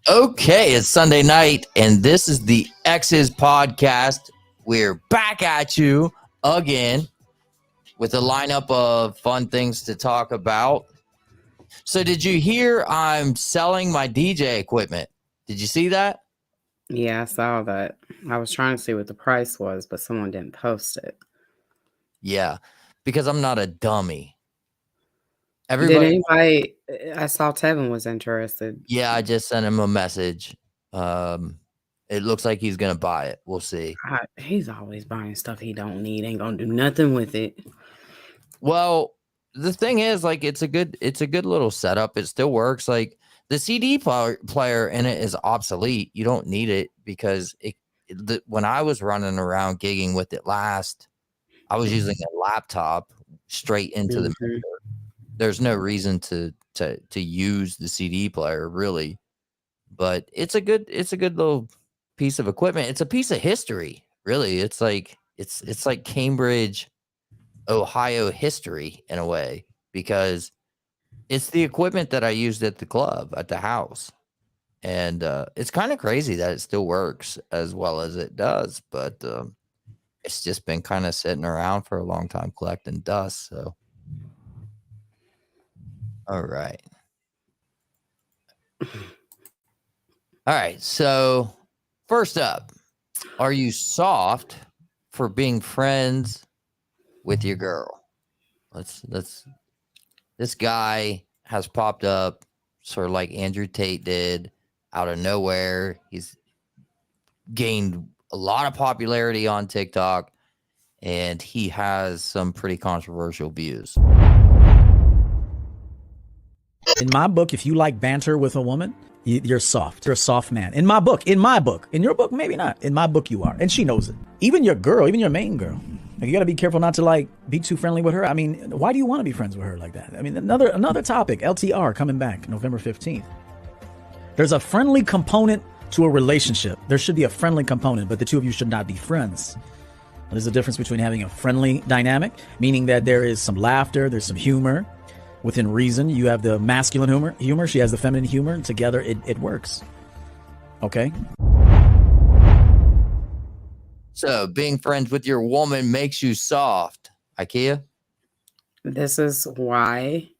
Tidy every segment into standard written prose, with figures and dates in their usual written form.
Okay, it's Sunday night, and this is the X's podcast. We're back at you again with a lineup of fun things to talk about. So, did you hear I'm selling my DJ equipment? Did you see that? Yeah, I saw that. I was trying to see what the price was, but someone didn't post it. Yeah, because I'm not a dummy. Did Everybody, anybody? I saw Tevin was interested. yeah, I just sent him a message. It looks like he's gonna buy it. We'll see. He's always buying stuff he don't need. Ain't gonna do nothing with it. Well, the thing is, like, it's a good little setup. It still works. Like the CD player in it is obsolete. You don't need it because when I was running around gigging with it last, I was using a laptop straight into the mixer. There's no reason to use the CD player really, but it's a good little piece of equipment. It's a piece of history, really. It's like Cambridge, Ohio history in a way, because it's the equipment that I used at the club at the house. And it's kind of crazy that it still works as well as it does, but it's just been kind of sitting around for a long time collecting dust. So, all right. All right. So, first up, are you soft for being friends with your girl? This guy has popped up sort of like Andrew Tate did out of nowhere. He's gained a lot of popularity on TikTok, and he has some pretty controversial views. In my book, if you like banter with a woman, you're soft. You're a soft man. In my book. In your book, maybe not. In my book, you are. And she knows it. Even your girl, even your main girl. Like, you got to be careful not to like be too friendly with her. I mean, why do you want to be friends with her like that? I mean, another topic, LTR coming back November 15th. There's a friendly component to a relationship. There should be a friendly component, but the two of you should not be friends. There's a difference between having a friendly dynamic, meaning that there is some laughter, there's some humor. Within reason, you have the masculine humor, she has the feminine humor, and together it works. Okay? So, being friends with your woman makes you soft. IKEA? This is why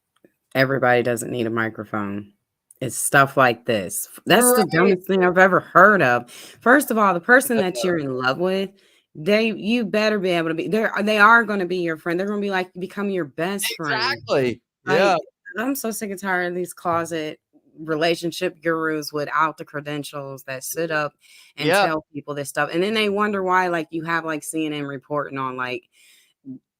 everybody doesn't need a microphone. It's stuff like this. That's the dumbest thing I've ever heard of. First of all, the person that you're in love with, you better be able to be there. They are going to be your friend. They're going to be like become your best friend. Exactly. Yeah. I'm so sick and tired of these closet relationship gurus without the credentials that sit up and tell people this stuff. And then they wonder why, like, you have like CNN reporting on like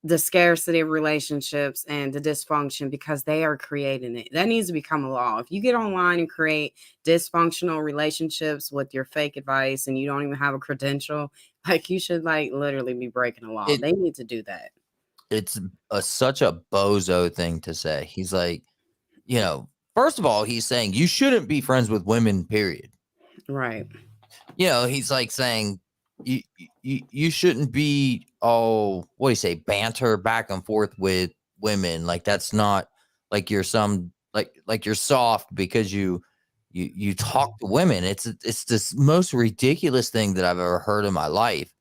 the scarcity of relationships and the dysfunction because they are creating it. That needs to become a law. If you get online and create dysfunctional relationships with your fake advice and you don't even have a credential, like, you should like literally be breaking the law. They need to do that. It's such a bozo thing to say. He's like, first of all, he's saying you shouldn't be friends with women, period. Right. He's like saying you shouldn't be what do you say, banter back and forth with women. Like, that's not like you're some like you're soft because you talk to women. It's this most ridiculous thing that I've ever heard in my life.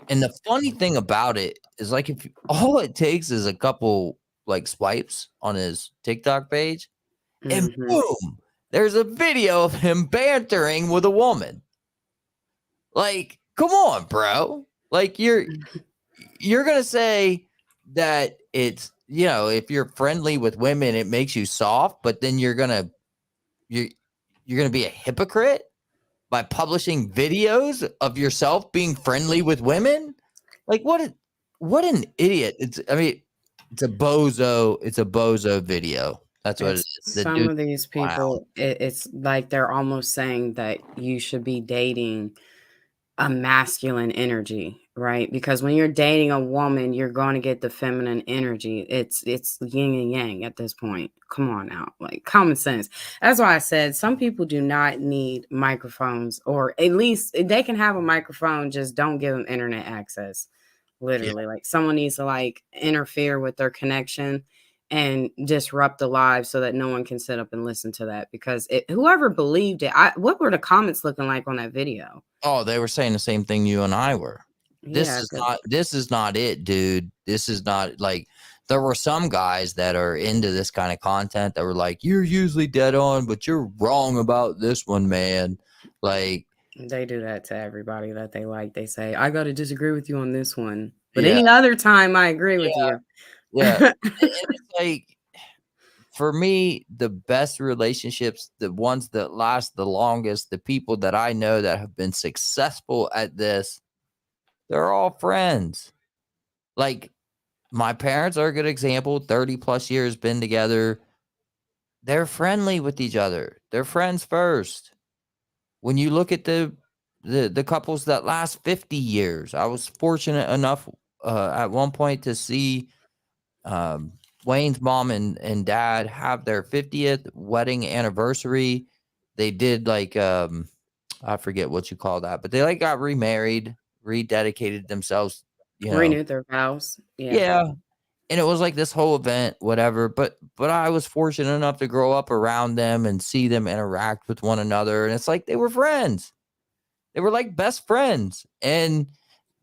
And the funny thing about it is, like, if all it takes is a couple like swipes on his TikTok page, and boom, there's a video of him bantering with a woman. Like, come on, bro. Like, you're gonna say that it's, if you're friendly with women, it makes you soft, but then you're gonna be a hypocrite by publishing videos of yourself being friendly with women. Like, what an idiot. It's a bozo video. That's what it is. Some of these people, it's like they're almost saying that you should be dating a masculine energy, right? Because when you're dating a woman, you're going to get the feminine energy. It's yin and yang at this point. Come on now, like, common sense. That's why I said some people do not need microphones, or at least they can have a microphone, just don't give them internet access. Literally, like, someone needs to like interfere with their connection and disrupt the live so that no one can sit up and listen to that, because whoever believed it, what were the comments looking like on that video? Oh, they were saying the same thing you and I were. Yeah, This is not it, dude. This is not like, there were some guys that are into this kind of content that were like, you're usually dead on, but you're wrong about this one, man. Like, they do that to everybody that they like. They say, I got to disagree with you on this one, but yeah, any other time I agree with yeah, you. yeah. And it's like, for me, the best relationships, the ones that last the longest, the people that I know that have been successful at this, they're all friends. Like, my parents are a good example. 30 plus years been together. They're friendly with each other. They're friends first. When you look at the couples that last 50 years, I was fortunate enough at one point to see um, Wayne's mom and dad have their 50th wedding anniversary. They did like I forget what you call that, but they like got remarried, rededicated themselves, you know. Renewed their vows. Yeah. Yeah. And it was like this whole event, whatever. But I was fortunate enough to grow up around them and see them interact with one another. And it's like they were friends. They were like best friends. And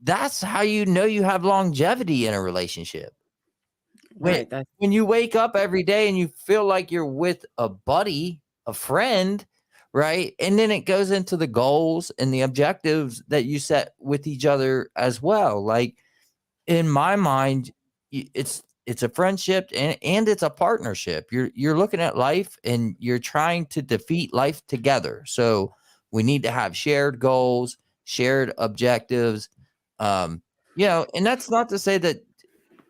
that's how you know you have longevity in a relationship. When Right. That's when you wake up every day and you feel like you're with a buddy, a friend, right? And then it goes into the goals and the objectives that you set with each other as well. Like, in my mind, it's a friendship and it's a partnership. You're looking at life and you're trying to defeat life together. So we need to have shared goals, shared objectives. Um, and that's not to say that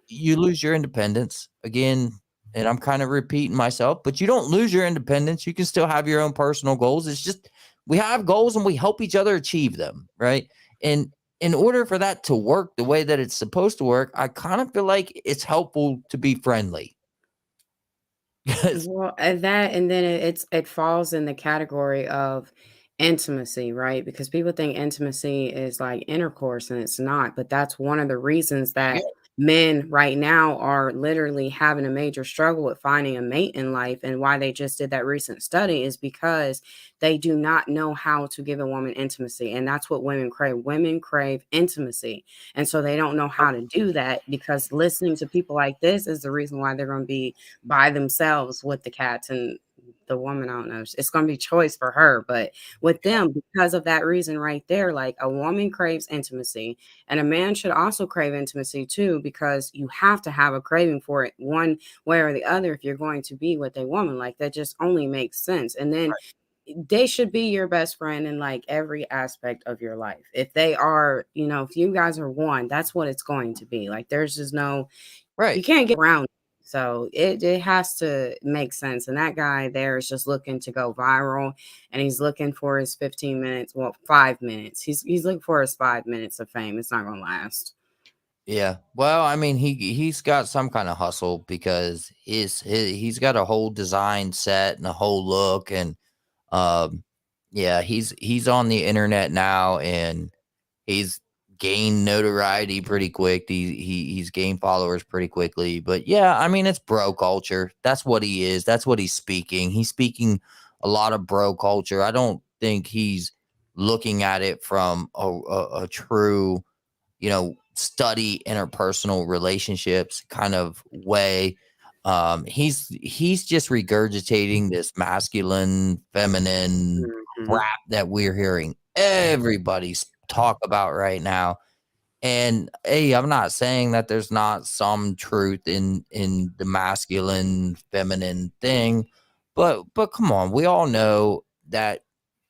you lose your independence again. And I'm kind of repeating myself, but you don't lose your independence. You can still have your own personal goals. It's just we have goals and we help each other achieve them, right? And in order for that to work the way that it's supposed to work, I kind of feel like it's helpful to be friendly. well, and then it falls in the category of intimacy, right? Because people think intimacy is like intercourse, and it's not. But that's one of the reasons Yeah, that men right now are literally having a major struggle with finding a mate in life, and why they just did that recent study is because they do not know how to give a woman intimacy, and that's what women crave. Women crave intimacy, and so they don't know how to do that, because listening to people like this is the reason why they're going to be by themselves with the cats. And the woman, I don't know, it's going to be choice for her, but with them, because of that reason right there, like, a woman craves intimacy, and a man should also crave intimacy too, because you have to have a craving for it one way or the other if you're going to be with a woman. Like, that just only makes sense. And then they should be your best friend in like every aspect of your life. If they are, if you guys are one, that's what it's going to be. Like, there's just no, you right. can't get around it. So it has to make sense. And that guy there is just looking to go viral, and he's looking for his 15 minutes, well, 5 minutes. He's looking for his 5 minutes of fame. It's not gonna last. Yeah. Well, I mean, he's got some kind of hustle because he's got a whole design set and a whole look, and um yeah, he's on the internet now, and he's gained notoriety pretty quick. He's gained followers pretty quickly. But yeah, I mean, it's bro culture. That's what he is. That's what he's speaking. He's speaking a lot of bro culture. I don't think he's looking at it from a true, study interpersonal relationships kind of way. He's just regurgitating this masculine, feminine Mhm. crap that we're hearing everybody's talk about right now. And hey, I'm not saying that there's not some truth in the masculine, feminine thing, but come on, we all know that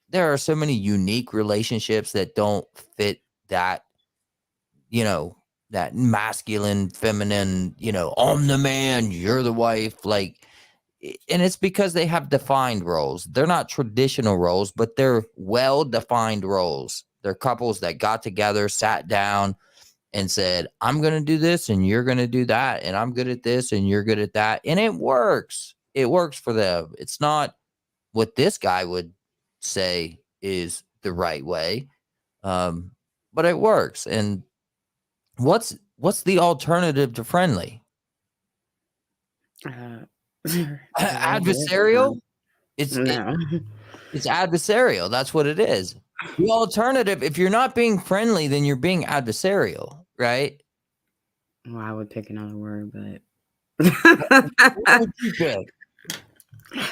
there are so many unique relationships that don't fit that, you know, that masculine, feminine, I'm the man, you're the wife. Like, and it's because they have defined roles. They're not traditional roles, but they're well defined roles. They're couples that got together, sat down, and said, I'm going to do this and you're going to do that. And I'm good at this and you're good at that. And it works. It works for them. It's not what this guy would say is the right way. Um, but it works. And what's the alternative to friendly? Uh, Adversarial? It's no. it's adversarial. That's what it is. The alternative, if you're not being friendly, then you're being adversarial, right? Well, I would pick another word, but What would you pick?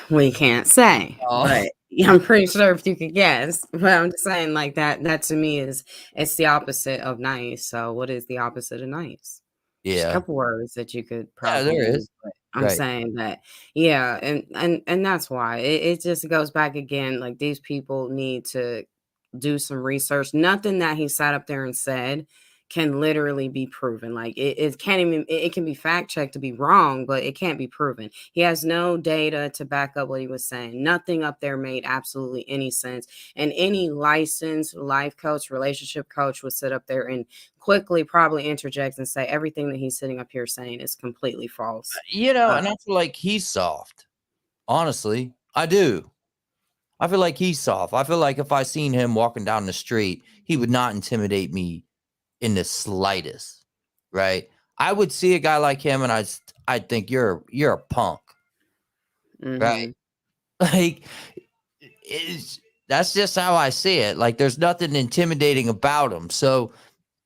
we can't say. Oh. But I'm pretty sure if you could guess. But I'm just saying, like that to me it's the opposite of nice. So what is the opposite of nice? There's a Yeah. couple words that you could Yeah, probably there use, is. but I'm Right. saying that, yeah, and that's why it just goes back again. Like these people need to do some research. Nothing that he sat up there and said can literally be proven. Like it can't even it can be fact checked to be wrong, but it can't be proven. He has no data to back up what he was saying. Nothing up there made absolutely any sense. And any licensed life coach, relationship coach would sit up there and quickly probably interject and say everything that he's sitting up here saying is completely false. And I feel like he's soft. Honestly, I do. I feel like he's soft. I feel like if I seen him walking down the street, he would not intimidate me in the slightest, right? I would see a guy like him and I'd think you're a punk, right? Mm-hmm. Like that's just how I see it. Like there's nothing intimidating about him. So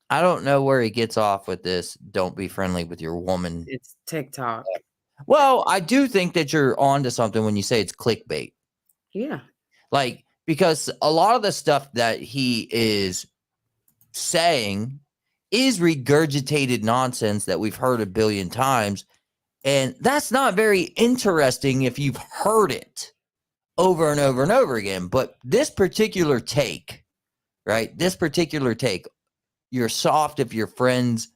I don't know where he gets off with this. Don't be friendly with your woman. It's TikTok. Well, I do think that you're onto something when you say it's clickbait. Yeah. Like, because a lot of the stuff that he is saying is regurgitated nonsense that we've heard a billion times. And that's not very interesting if you've heard it over and over and over again. But this particular take, right? This particular take, you're soft if you're friends,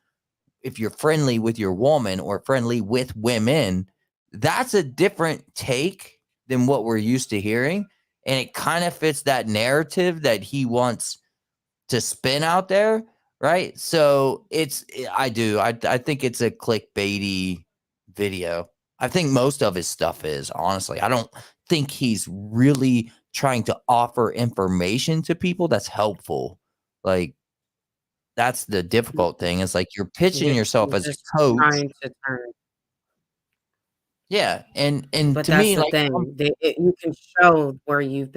if you're friendly with your woman or friendly with women. That's a different take than what we're used to hearing. And it kind of fits that narrative that he wants to spin out there, right? So I think it's a clickbaity video. I think most of his stuff is, honestly. I don't think he's really trying to offer information to people that's helpful. Like, that's the difficult thing. It's like you're pitching Yeah, yourself he's as just a coach. trying to turn. Yeah, and But to that's me, the like, thing. You can show where you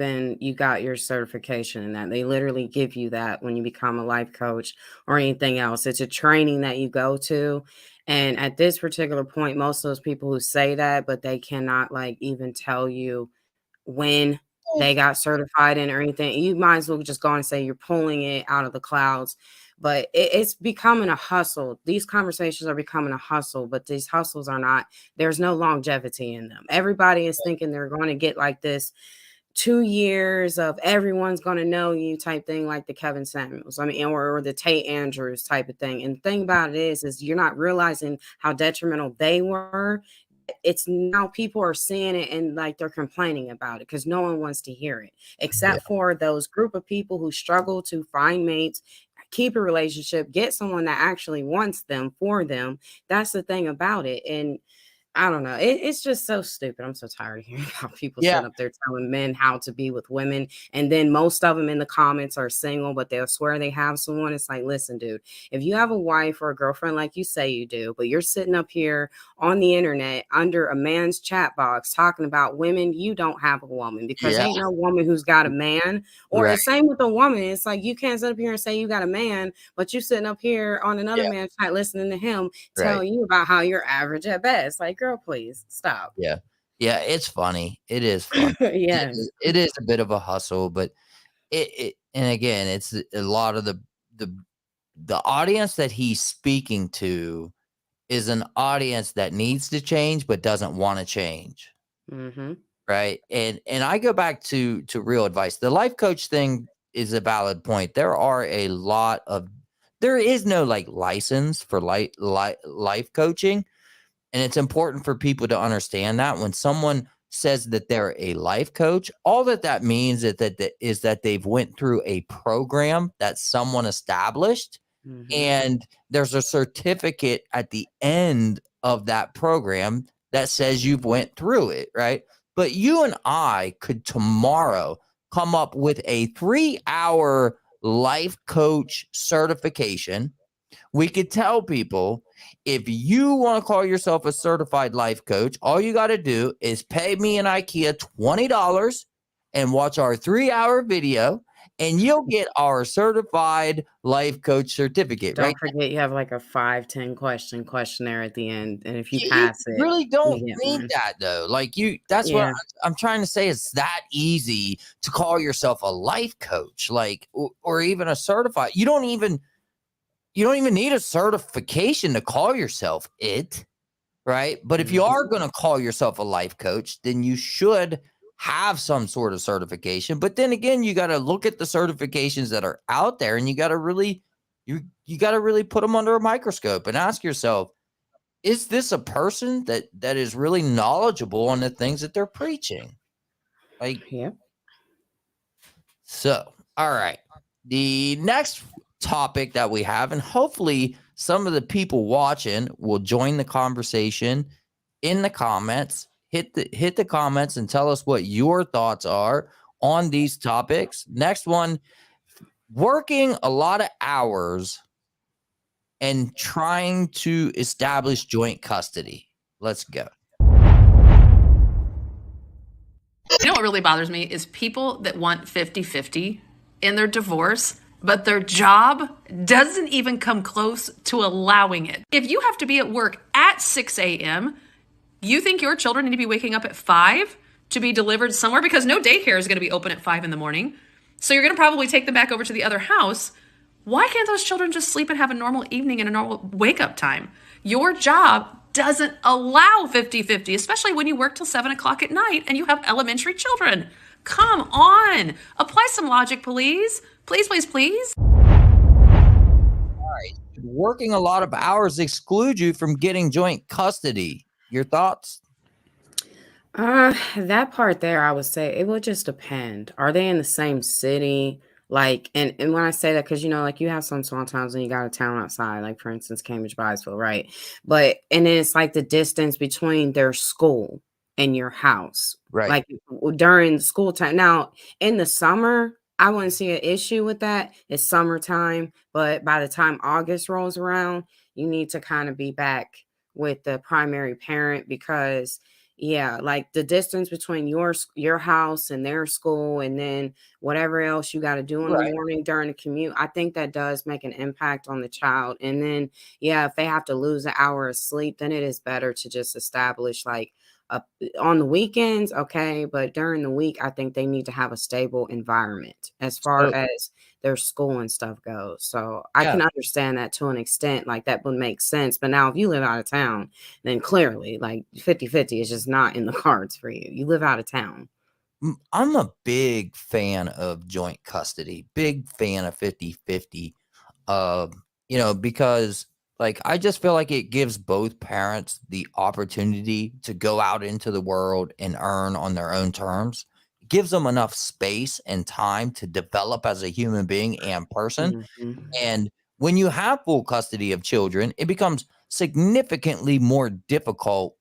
got your certification and that they literally give you that when you become a life coach or anything else. It's a training that you go to. And at this particular point, most of those people who say that, but they cannot like even tell you when they got certified in or anything. You might as well just go and say you're pulling it out of the clouds. But it's becoming a hustle. These conversations are becoming a hustle, but these hustles are not, there's no longevity in them. Everybody is thinking they're going to get like this 2 years of everyone's going to know you type thing, like the Kevin Samuels, I mean, or the Tate Andrews type of thing. And the thing about it is you're not realizing how detrimental they were. It's now people are seeing it and like they're complaining about it because no one wants to hear it except for those group of people who struggle to find mates, keep a relationship, get someone that actually wants them for them. That's the thing about it. And I don't know. It's just so stupid. I'm so tired of hearing about people yeah, sitting up there telling men how to be with women. And then most of them in the comments are single, but they'll swear they have someone. It's like, listen, dude, if you have a wife or a girlfriend like you say you do, but you're sitting up here on the internet under a man's chat box talking about women, you don't have a woman because yeah, ain't no woman who's got a man. Or right, the same with a woman. It's like you can't sit up here and say you got a man, but you sitting up here on another yeah, man's chat listening to him right. telling you about how you're average at best. Like, girl, please stop. Yeah. Yeah, it's funny. It is funny. Yes. It is a bit of a hustle, but and again, it's a lot of the the audience that he's speaking to is an audience that needs to change but doesn't want to change. Mm-hmm. Right. And I go back to real advice. The life coach thing is a valid point. There is no like license for life coaching. And it's important for people to understand that when someone says that they're a life coach, all that means is that they've went through a program that someone established, Mm-hmm. and there's a certificate at the end of that program that says you've went through it, right? But you and I could tomorrow come up with a 3-hour life coach certification, We could tell people, if you want to call yourself a certified life coach, all you got to do is pay me and IKEA $20 and watch our 3-hour video, and you'll get our certified life coach certificate. Don't Right? forget you have like a 5-10 question questionnaire at the end, and if you You pass it, really don't you get need one. that though. Like that's what Yeah. I'm trying to say. It's that easy to call yourself a life coach, like, or even a certified. You don't even need a certification to call yourself it, right? But if you are going to call yourself a life coach, then you should have some sort of certification. But then again, you got to look at the certifications that are out there, and you got to really put them under a microscope and ask yourself, is this a person that is really knowledgeable on the things that they're preaching? Like, Yep. so, all right. The next topic that we have, and hopefully some of the people watching will join the conversation in the comments. Hit the comments and tell us what your thoughts are on these topics. Next one, working a lot of hours and trying to establish joint custody. Let's go. You know what really bothers me is people that want 50-50 in their divorce, but their job doesn't even come close to allowing it. If you have to be at work at 6 a.m., you think your children need to be waking up at 5 to be delivered somewhere, because no daycare is going to be open at 5 in the morning. So you're going to probably take them back over to the other house. Why can't those children just sleep and have a normal evening and a normal wake up time? Your job doesn't allow 50-50, especially when you work till 7 o'clock at night and you have elementary children. Come on, apply some logic, please. Please, please, please. All right. Working a lot of hours exclude you from getting joint custody. Your thoughts? That part there, I would say it would just depend. Are they in the same city? Like, and when I say that, because like you have some small towns and you got a town outside, like for instance, Cambridge, Byesville, right? And then it's like the distance between their school and your house, Right. like during school time. Now, in the summer, I wouldn't see an issue with that. It's summertime, but by the time August rolls around, you need to kind of be back with the primary parent, because yeah, like the distance between your house and their school, and then whatever else you got to do in the morning during the commute, I think that does make an impact on the child. And then yeah, if they have to lose an hour of sleep, then it is better to just establish like on the weekends, okay, but during the week, I think they need to have a stable environment as far as their school and stuff goes. So I can understand that to an extent, like that would make sense. But now if you live out of town, then clearly like 50-50 is just not in the cards for you. You live out of town. I'm a big fan of joint custody, big fan of 50-50. Because like I just feel like it gives both parents the opportunity to go out into the world and earn on their own terms. It gives them enough space and time to develop as a human being and person. Mhm. And when you have full custody of children, it becomes significantly more difficult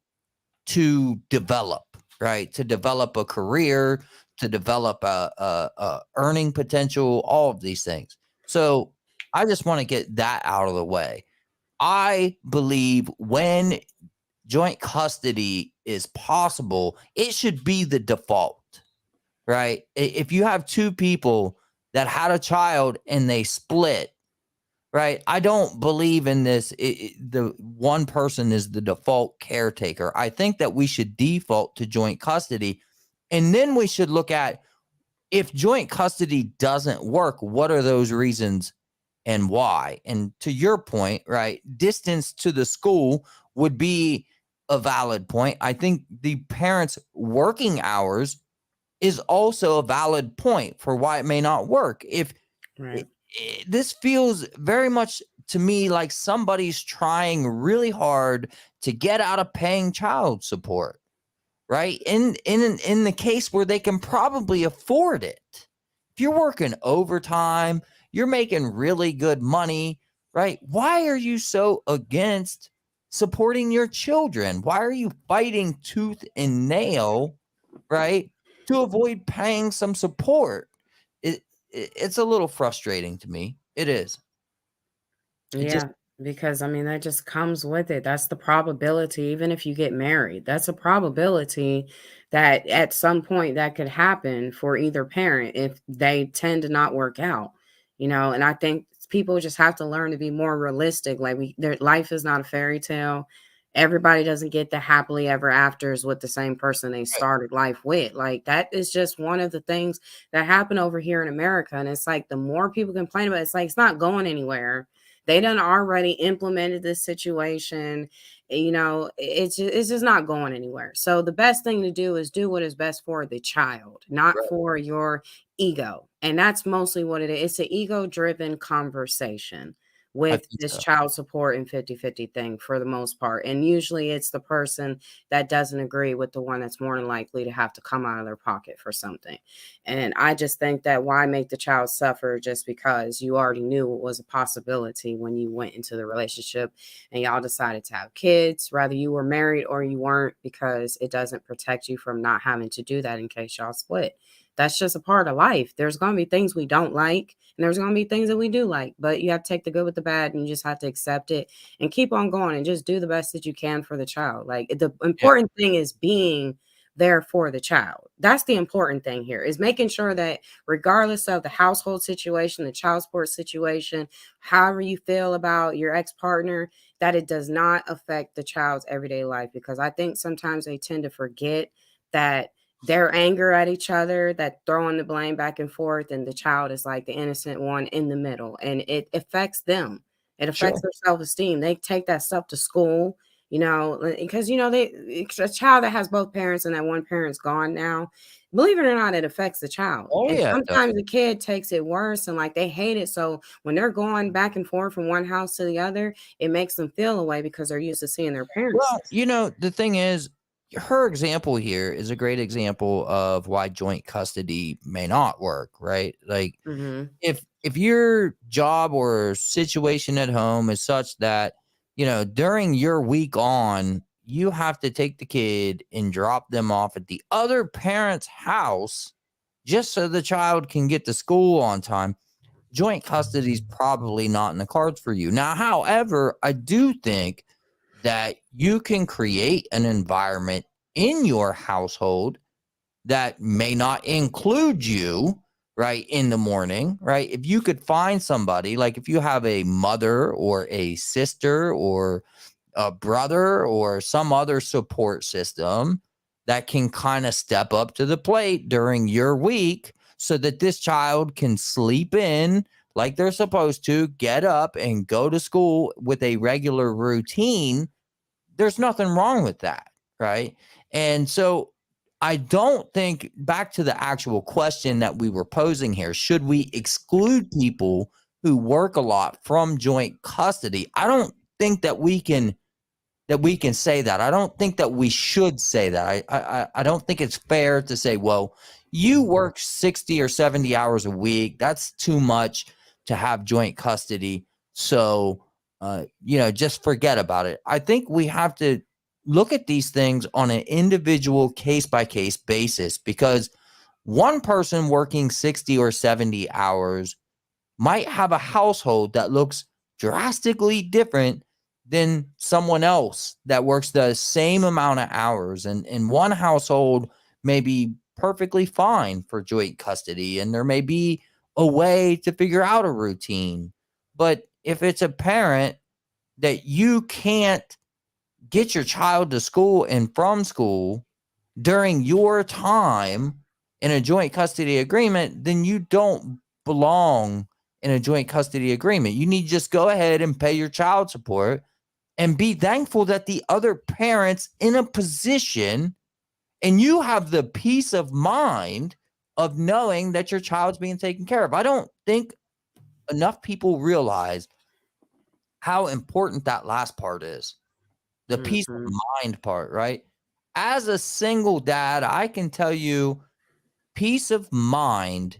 to develop, right? To develop a career, to develop a earning potential, all of these things. So I just want to get that out of the way. I believe when joint custody is possible, it should be the default, right? If you have two people that had a child and they split, right? I don't believe in this. The one person is the default caretaker. I think that we should default to joint custody. And then we should look at, if joint custody doesn't work, what are those reasons and why? And to your point, right, distance to the school would be a valid point. I think the parents' working hours is also a valid point for why it may not work. If Right. this feels very much to me like somebody's trying really hard to get out of paying child support, right? In the case where they can probably afford it. If you're working overtime, you're making really good money, right? Why are you so against supporting your children? Why are you fighting tooth and nail, right, to avoid paying some support? It's a little frustrating to me. It is. It just Yeah. Because I mean, that just comes with it. That's the probability. Even if you get married, that's a probability that at some point that could happen for either parent if they tend to not work out, And I think people just have to learn to be more realistic. Like their life is not a fairy tale. Everybody doesn't get the happily ever afters with the same person they Right. started life with. Like that is just one of the things that happen over here in America. And it's like the more people complain about it, it's like it's not going anywhere. They done already implemented this situation. It's just not going anywhere. So the best thing to do is do what is best for the child, not Right. for your ego. And that's mostly what it is. It's an ego-driven conversation I with think this so. child support and 50-50 thing for the most part. And usually it's the person that doesn't agree with the one that's more than likely to have to come out of their pocket for something. And I just think that why make the child suffer just because you already knew it was a possibility when you went into the relationship and y'all decided to have kids, whether you were married or you weren't, because it doesn't protect you from not having to do that in case y'all split. That's just a part of life. There's going to be things we don't like, and there's going to be things that we do like, but you have to take the good with the bad and you just have to accept it and keep on going and just do the best that you can for the child. Like the Yeah. important thing is being there for the child. That's the important thing here is making sure that regardless of the household situation, the child support situation, however you feel about your ex-partner, that it does not affect the child's everyday life. Because I think sometimes they tend to forget that their anger at each other, that throwing the blame back and forth, and the child is like the innocent one in the middle, and it affects them. It affects Sure. their self-esteem. They take that stuff to school, because it's a child that has both parents and that one parent's gone now. Believe it or not, it affects the child. Oh And yeah, it does. sometimes the kid takes it worse and like they hate it. So when they're going back and forth from one house to the other, it makes them feel away because they're used to seeing their parents. Well, the thing is, her example here is a great example of why joint custody may not work, right? Like Mm-hmm. if your job or situation at home is such that, during your week on, you have to take the kid and drop them off at the other parent's house just so the child can get to school on time, joint custody is probably not in the cards for you. Now, however, I do think that you can create an environment in your household that may not include you, right, in the morning, right? If you could find somebody, like if you have a mother or a sister or a brother or some other support system that can kind of step up to the plate during your week so that this child can sleep in like they're supposed to, get up and go to school with a regular routine, there's nothing wrong with that, right? And so I don't think, back to the actual question that we were posing here, should we exclude people who work a lot from joint custody? I don't think that we can say that. I don't think that we should say that. I don't think it's fair to say, well, you work 60 or 70 hours a week. That's too much to have joint custody. So, just forget about it. I think we have to look at these things on an individual case by case basis, because one person working 60 or 70 hours might have a household that looks drastically different than someone else that works the same amount of hours. And one household may be perfectly fine for joint custody, and there may be a way to figure out a routine. But if it's a parent that you can't get your child to school and from school during your time in a joint custody agreement, then you don't belong in a joint custody agreement. You need to just go ahead and pay your child support and be thankful that the other parent's in a position and you have the peace of mind of knowing that your child's being taken care of. I don't think enough people realize how important that last part is. The peace of Mm-hmm. mind part, right? As a single dad, I can tell you, peace of mind,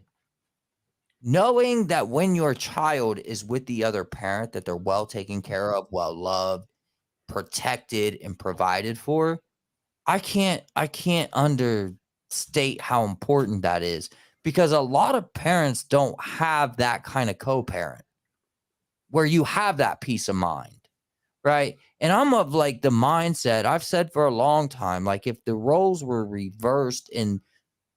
knowing that when your child is with the other parent, that they're well taken care of, well loved, protected, and provided for. I can't understate how important that is, because a lot of parents don't have that kind of co-parent. where you have that peace of mind, right? And I'm of like the mindset, I've said for a long time, like if the roles were reversed and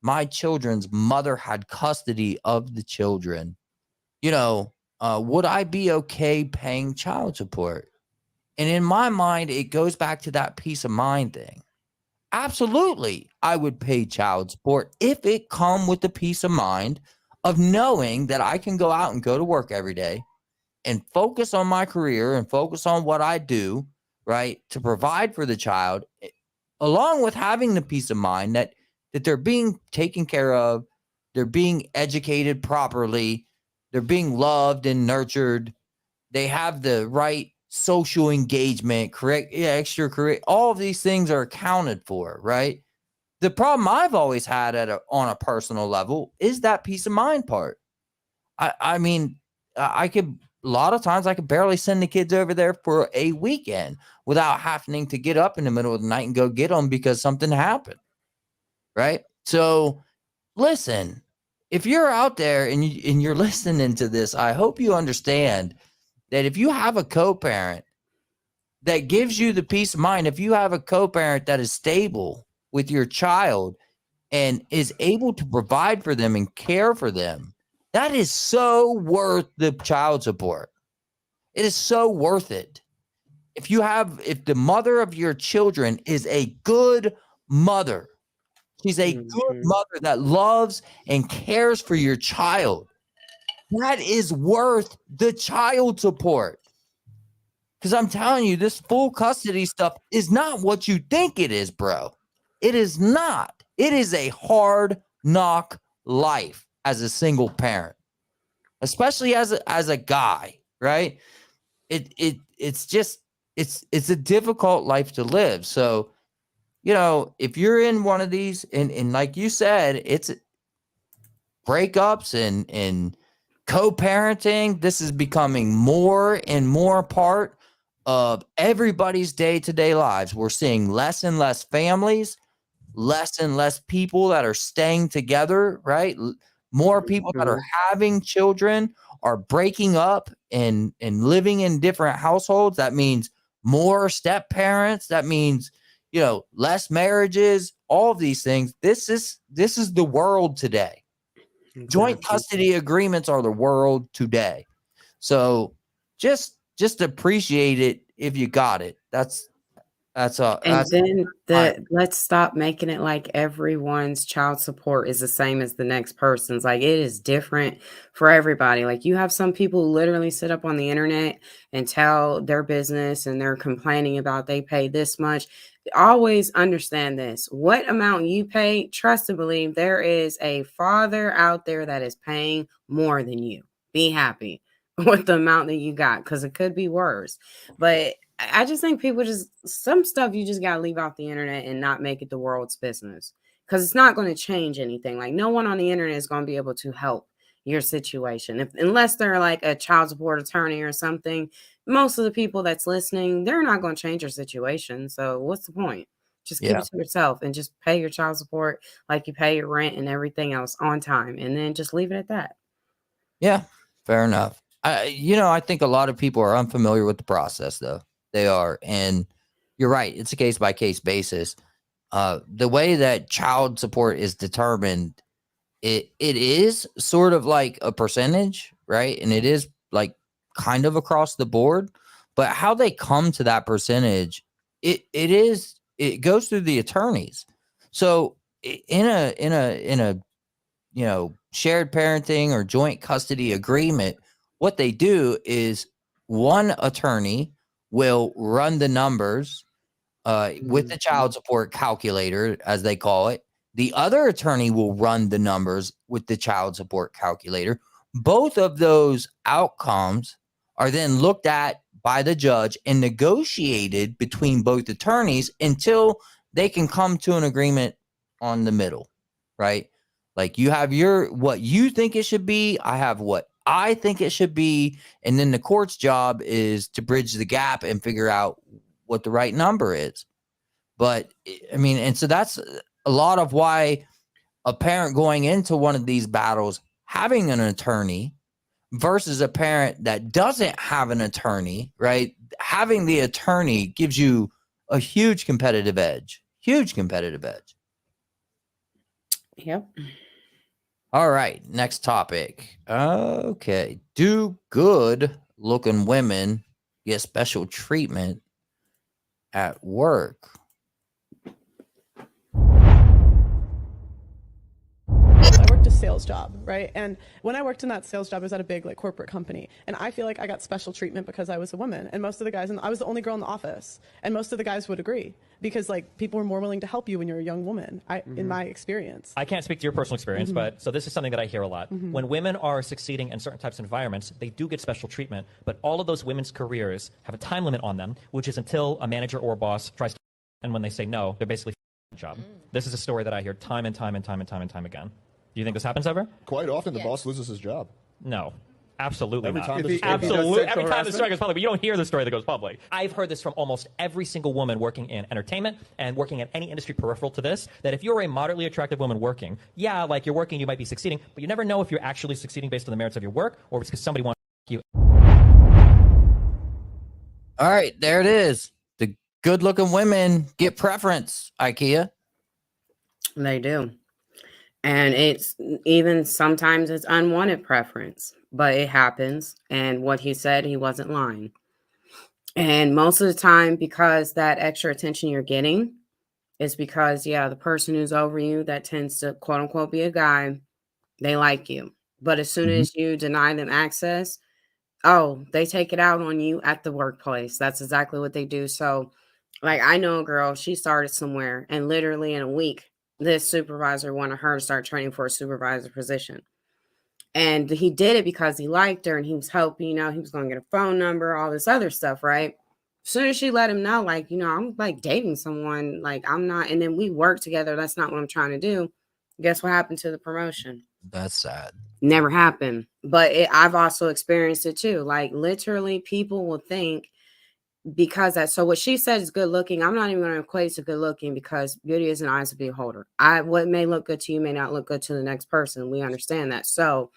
my children's mother had custody of the children, would I be okay paying child support? And in my mind, it goes back to that peace of mind thing. Absolutely, I would pay child support if it come with the peace of mind of knowing that I can go out and go to work every day and focus on my career and focus on what I do, right, to provide for the child, along with having the peace of mind that they're being taken care of, they're being educated properly, they're being loved and nurtured, they have the right social engagement, correct, extracurricular, all of these things are accounted for, right? The problem I've always had on a personal level is that peace of mind part. I mean, I could a lot of times I could barely send the kids over there for a weekend without having to get up in the middle of the night and go get them because something happened, right? So listen, if you're out there and you're listening to this, I hope you understand that if you have a co-parent that gives you the peace of mind, if you have a co-parent that is stable with your child and is able to provide for them and care for them, that is so worth the child support. It is so worth it. If the mother of your children is a good mother, she's a good mother that loves and cares for your child, that is worth the child support. Because I'm telling you, this full custody stuff is not what you think it is, bro. It is not. It is a hard knock life as a single parent, especially as a guy, right? It's a difficult life to live. So, if you're in one of these, and like you said, it's breakups and co-parenting, this is becoming more and more part of everybody's day-to-day lives. We're seeing less and less families, less and less people that are staying together, right? More people that are having children are breaking up and living in different households. That means more step parents. That means, less marriages, all of these things. This is the world today. Exactly. Joint custody agreements are the world today. So just appreciate it if you got it. That's all. And let's stop making it like everyone's child support is the same as the next person's. Like, it is different for everybody. Like, you have some people who literally sit up on the internet and tell their business and they're complaining about they pay this much. Always understand this. What amount you pay, trust and believe there is a father out there that is paying more than you. Be happy with the amount that you got, because it could be worse. But I just think some stuff you just got to leave off the internet and not make it the world's business, because it's not going to change anything. Like, no one on the internet is going to be able to help your situation unless they're like a child support attorney or something. Most of the people that's listening, they're not going to change your situation. So what's the point? Just keep it to yourself and just pay your child support like you pay your rent and everything else on time, and then just leave it at that. Yeah, fair enough. I think a lot of people are unfamiliar with the process, though. They are. And you're right. It's a case by case basis. The way that child support is determined, it is sort of like a percentage, right? And it is like kind of across the board, but how they come to that percentage, it goes through the attorneys. So in a shared parenting or joint custody agreement, what they do is one attorney will run the numbers with the child support calculator, as they call it. The other attorney will run the numbers with the child support calculator. Both of those outcomes are then looked at by the judge and negotiated between both attorneys until they can come to an agreement on the middle, right? Like, you have what you think it should be. I have what I think it should be. And then the court's job is to bridge the gap and figure out what the right number is. But I mean, and so that's a lot of why a parent going into one of these battles, having an attorney, versus a parent that doesn't have an attorney, right? Having the attorney gives you a huge competitive edge. Yep. All right, next topic. Okay. Do good looking women get special treatment at work? I worked a sales job, right? And when I worked in that sales job, I was at a big like corporate company, and I feel like I got special treatment because I was a woman. And most of the guys, I was the only girl in the office, and most of the guys would agree because like people are more willing to help you when you're a young woman. In my experience, I can't speak to your personal experience, but so this is something that I hear a lot. When women are succeeding in certain types of environments, they do get special treatment, but all of those women's careers have a time limit on them, which is until a manager or a boss tries to, and when they say no, they're basically the job. This is a story that I hear time and time again. Do you think this happens ever? Quite often, the boss loses his job. No. Absolutely Every not. time there's a Absolutely. story. Every time the story goes public, but you don't hear the story that goes public. I've heard this from almost every single woman working in entertainment and working in any industry peripheral to this, that if you're a moderately attractive woman working, yeah, like you're working, you might be succeeding, but you never know if you're actually succeeding based on the merits of your work or if it's because somebody wants you. All right, there it is. The good looking women get preference, IKEA. They do. And it's even sometimes it's unwanted preference, but it happens. And what he said, he wasn't lying. And most of the time, because that extra attention you're getting is because, the person who's over you that tends to quote unquote be a guy, they like you. But as soon as you deny them access, they take it out on you at the workplace. That's exactly what they do. So, like, I know a girl, she started somewhere and literally in a week, this supervisor wanted her to start training for a supervisor position. And he did it because he liked her and he was helping, he was going to get a phone number, all this other stuff, right? As soon as she let him know, like, I'm like dating someone, like I'm not, and then we work together. That's not what I'm trying to do. Guess what happened to the promotion? That's sad. Never happened. But I've also experienced it too. Like literally people will think because so what she said is good looking. I'm not even going to equate to good looking because beauty is an eyes of the beholder. What may look good to you may not look good to the next person. We understand that. So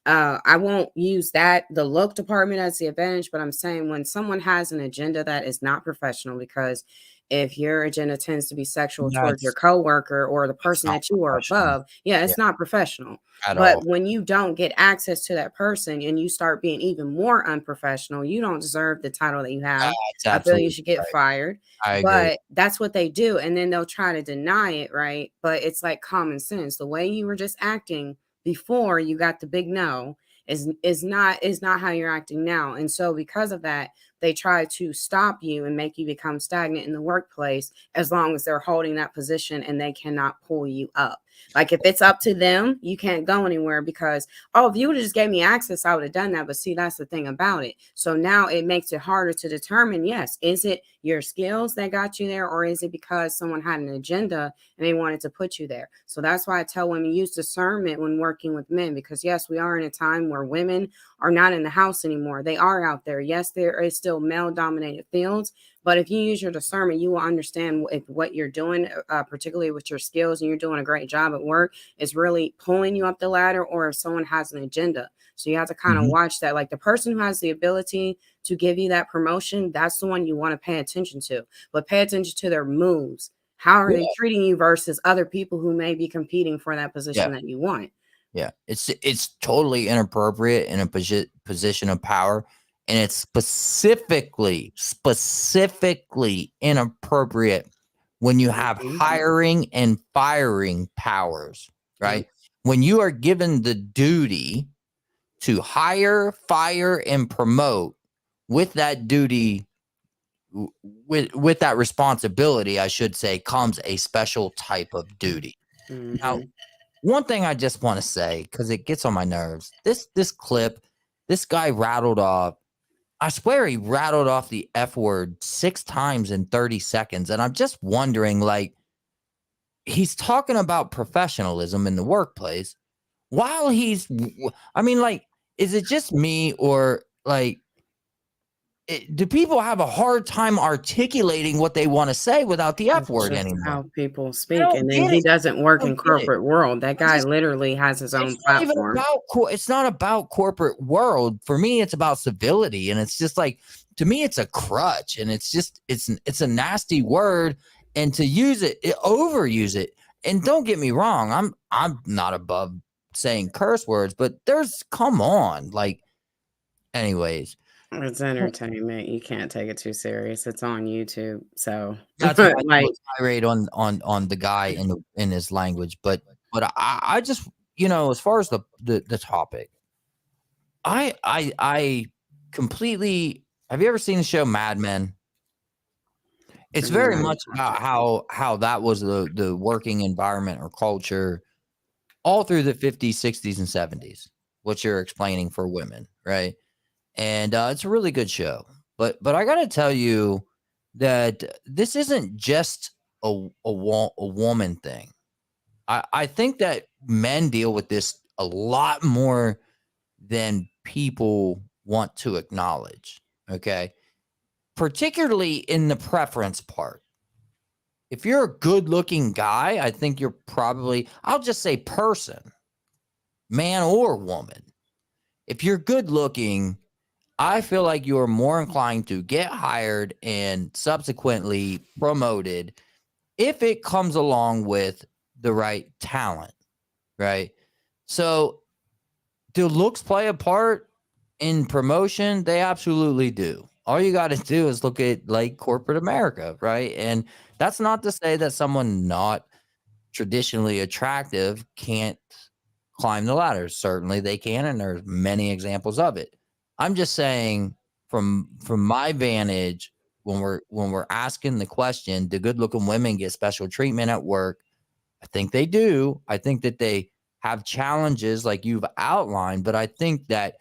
I won't use the look department as the advantage, but I'm saying when someone has an agenda that is not professional, because if your agenda tends to be sexual towards your coworker or the person that you are above, it's not professional. But when you don't get access to that person and you start being even more unprofessional, you don't deserve the title that you have. I feel you should get fired. But that's what they do. And then they'll try to deny it, right? But it's like common sense. The way you were just acting before you got the big no is not how you're acting now. And so because of that, they try to stop you and make you become stagnant in the workplace as long as they're holding that position and they cannot pull you up. Like if it's up to them, you can't go anywhere because, if you would have just gave me access, I would have done that. But see, that's the thing about it. So now it makes it harder to determine, yes, is it your skills that got you there, or is it because someone had an agenda and they wanted to put you there? So that's why I tell women use discernment when working with men, because yes, we are in a time where women are not in the house anymore. They are out there. Yes, there is still male dominated fields, but if you use your discernment, you will understand if what you're doing, particularly with your skills, and you're doing a great job at work, is really pulling you up the ladder, or if someone has an agenda. So you have to kind of watch that. Like the person who has the ability to give you that promotion, that's the one you want to pay attention to. But pay attention to their moves. How are they treating you versus other people who may be competing for that position that you want? Yeah, it's totally inappropriate in a position of power, and it's specifically inappropriate when you have hiring and firing powers, right? When you are given the duty to hire, fire, and promote, with that duty, with that responsibility, I should say, comes a special type of duty. Now, one thing I just want to say, because it gets on my nerves, this clip, this guy rattled off, I swear he rattled off the F word 6 times in 30 seconds. And I'm just wondering, like, he's talking about professionalism in the workplace while is it just me, or like, do people have a hard time articulating what they want to say without the F word Just anymore? how people I speak, don't and then get he it. doesn't work I in don't get it. corporate world. That I guy just, literally has his own it's not even platform. about it's not about corporate world. For me, it's about civility, and it's just like, to me, it's a crutch, and it's just it's a nasty word, and to use it, overuse it. And don't get me wrong, I'm not above saying curse words, but come on, like, anyways. It's entertainment. You can't take it too serious. It's on YouTube, so That's why I like was tirade on the guy in his language, but I just, as far as the topic, I completely. Have you ever seen the show Mad Men? It's very no. much about how that was the working environment or culture all through the 50s, 60s, and 70s. What you're explaining for women, right? And it's a really good show. But I got to tell you that this isn't just a woman thing. I think that men deal with this a lot more than people want to acknowledge. Okay. Particularly in the preference part. If you're a good looking guy, I think you're probably, I'll just say person, man or woman. If you're good looking, I feel like you're more inclined to get hired and subsequently promoted if it comes along with the right talent, right? So, do looks play a part in promotion? They absolutely do. All you got to do is look at like corporate America, right? And that's not to say that someone not traditionally attractive can't climb the ladder. Certainly they can, and there's many examples of it. I'm just saying from my vantage, when we're asking the question, do good looking women get special treatment at work? I think they do. I think that they have challenges like you've outlined, but I think that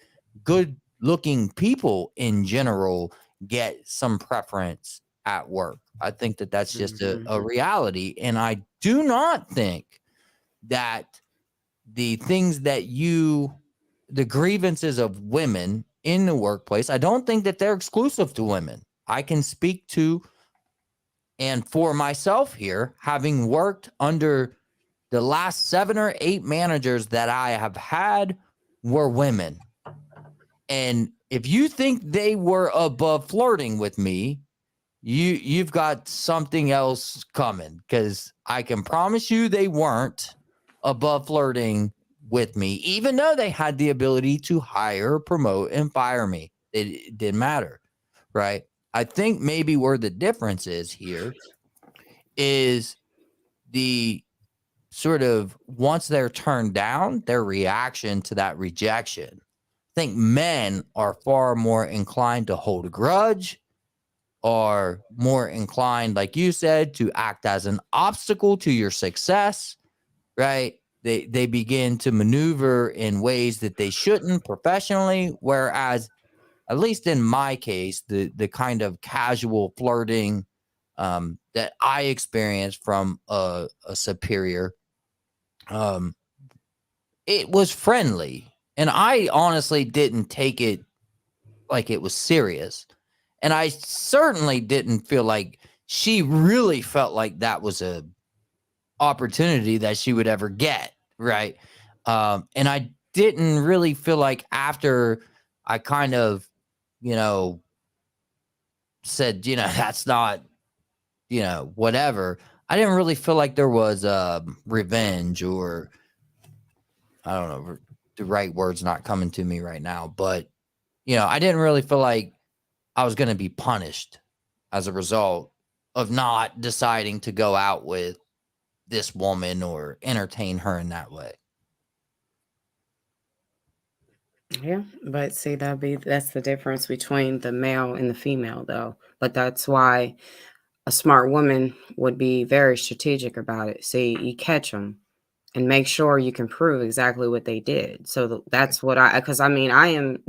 good looking people in general get some preference at work. I think that that's just a reality. And I do not think that the things that the grievances of women in the workplace, I don't think that they're exclusive to women. I can speak to, and for myself here, having worked under the last 7 or 8 managers that I have had were women. And if you think they were above flirting with me, you've got something else coming, because I can promise you they weren't above flirting with me, even though they had the ability to hire, promote, and fire me. It didn't matter, right? I think maybe where the difference is here is the sort of, once they're turned down, their reaction to that rejection. I think men are far more inclined to hold a grudge, are more inclined, like you said, to act as an obstacle to your success, right? They begin to maneuver in ways that they shouldn't professionally, whereas, at least in my case, the kind of casual flirting that I experienced from a superior, it was friendly, and I honestly didn't take it like it was serious. And I certainly didn't feel like she really felt like that was a opportunity that she would ever get, right? And I didn't really feel like, after I kind of, said, that's not, whatever. I didn't really feel like there was revenge, or I don't know, the right word's not coming to me right now, but I didn't really feel like I was going to be punished as a result of not deciding to go out with this woman or entertain her in that way. Yeah, but see, that's the difference between the male and the female, though. But that's why a smart woman would be very strategic about it. See, you catch them and make sure you can prove exactly what they did. So that's what because I mean, I am,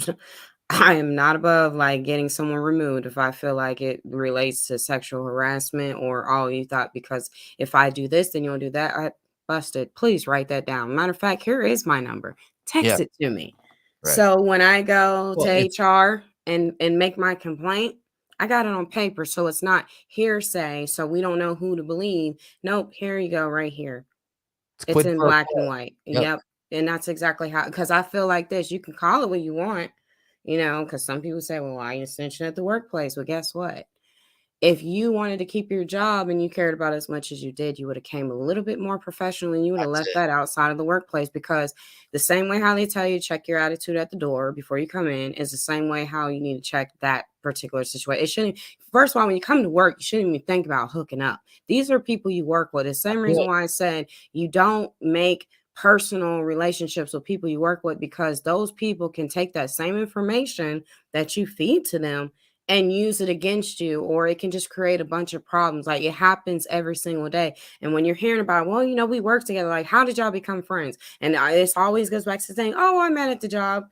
I am not above like getting someone removed if I feel like it relates to sexual harassment, or, oh, you thought because if I do this, then you'll do that. I busted. Please write that down. Matter of fact, here is my number. Text Yeah, it to me. right. So when I go Well, to HR and make my complaint, I got it on paper, so it's not hearsay, so we don't know who to believe. Nope, here you go right here. It's quid in pro black quo. and white. Yep. Yep. And that's exactly how, because I feel like this. You can call it what you want, because some people say, well, why are you snitching at the workplace? Well, guess what? If you wanted to keep your job and you cared about it as much as you did, you would have came a little bit more professional and you would have That's left it. that outside of the workplace, because the same way how they tell you to check your attitude at the door before you come in is the same way how you need to check that particular situation. It shouldn't, first of all, when you come to work, you shouldn't even think about hooking up. These are people you work with. The same reason why I said you don't make personal relationships with people you work with, because those people can take that same information that you feed to them and use it against you, or it can just create a bunch of problems. Like, it happens every single day. And when you're hearing about, well, we work together, like, how did y'all become friends? And it always goes back to saying, oh, I met at the job.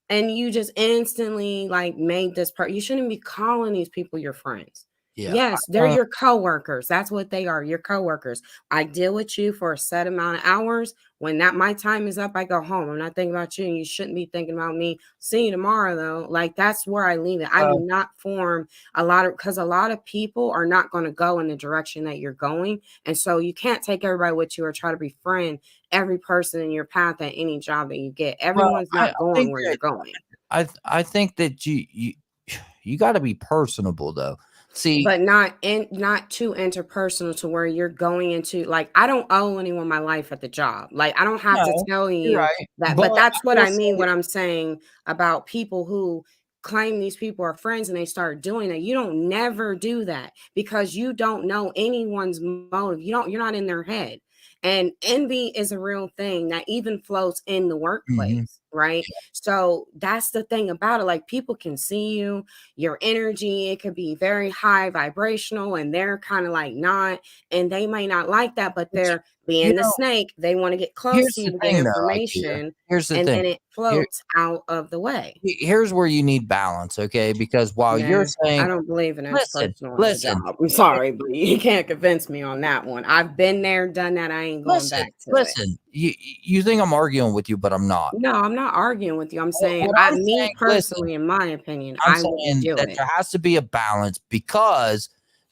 And you just instantly like made this part. You shouldn't be calling these people your friends. Yeah. Yes, they're your coworkers. That's what they are, your coworkers. I deal with you for a set amount of hours. When my time is up, I go home. I'm not thinking about you, and you shouldn't be thinking about me. See you tomorrow, though. Like, that's where I leave it. I do not form because a lot of people are not going to go in the direction that you're going. And so you can't take everybody with you or try to befriend every person in your path at any job that you get. Everyone's not going where you're going. I think that you got to be personable, though. See, but not too interpersonal to where you're going into, like, I don't owe anyone my life at the job. Like, I don't have to tell you're you right. that, But but that's what will I mean. say- What I'm saying about people who claim these people are friends and they start doing that. You don't never do that, because you don't know anyone's motive. You're not in their head. And envy is a real thing that even floats in the workplace, right? So that's the thing about it. Like, people can see you, your energy, it could be very high vibrational, and they're kind of like not, and they may not like that, but they're being the snake. They want to get close here's to you the to get thing, though, Ikea. information, Here's the and thing. then it floats out of the way. Here's where you need balance, okay? Because while you're Yeah, I saying, don't believe in interpersonal at the listen, job. I'm sorry, but you can't convince me on that one. I've been there, done that. I ain't going back to it. listen, you think I'm arguing with you, but I'm not. No, I'm not arguing with you. I'm saying, What I'm me saying, personally, listen, in my opinion, I'm I wouldn't saying do that it. there has to be a balance, because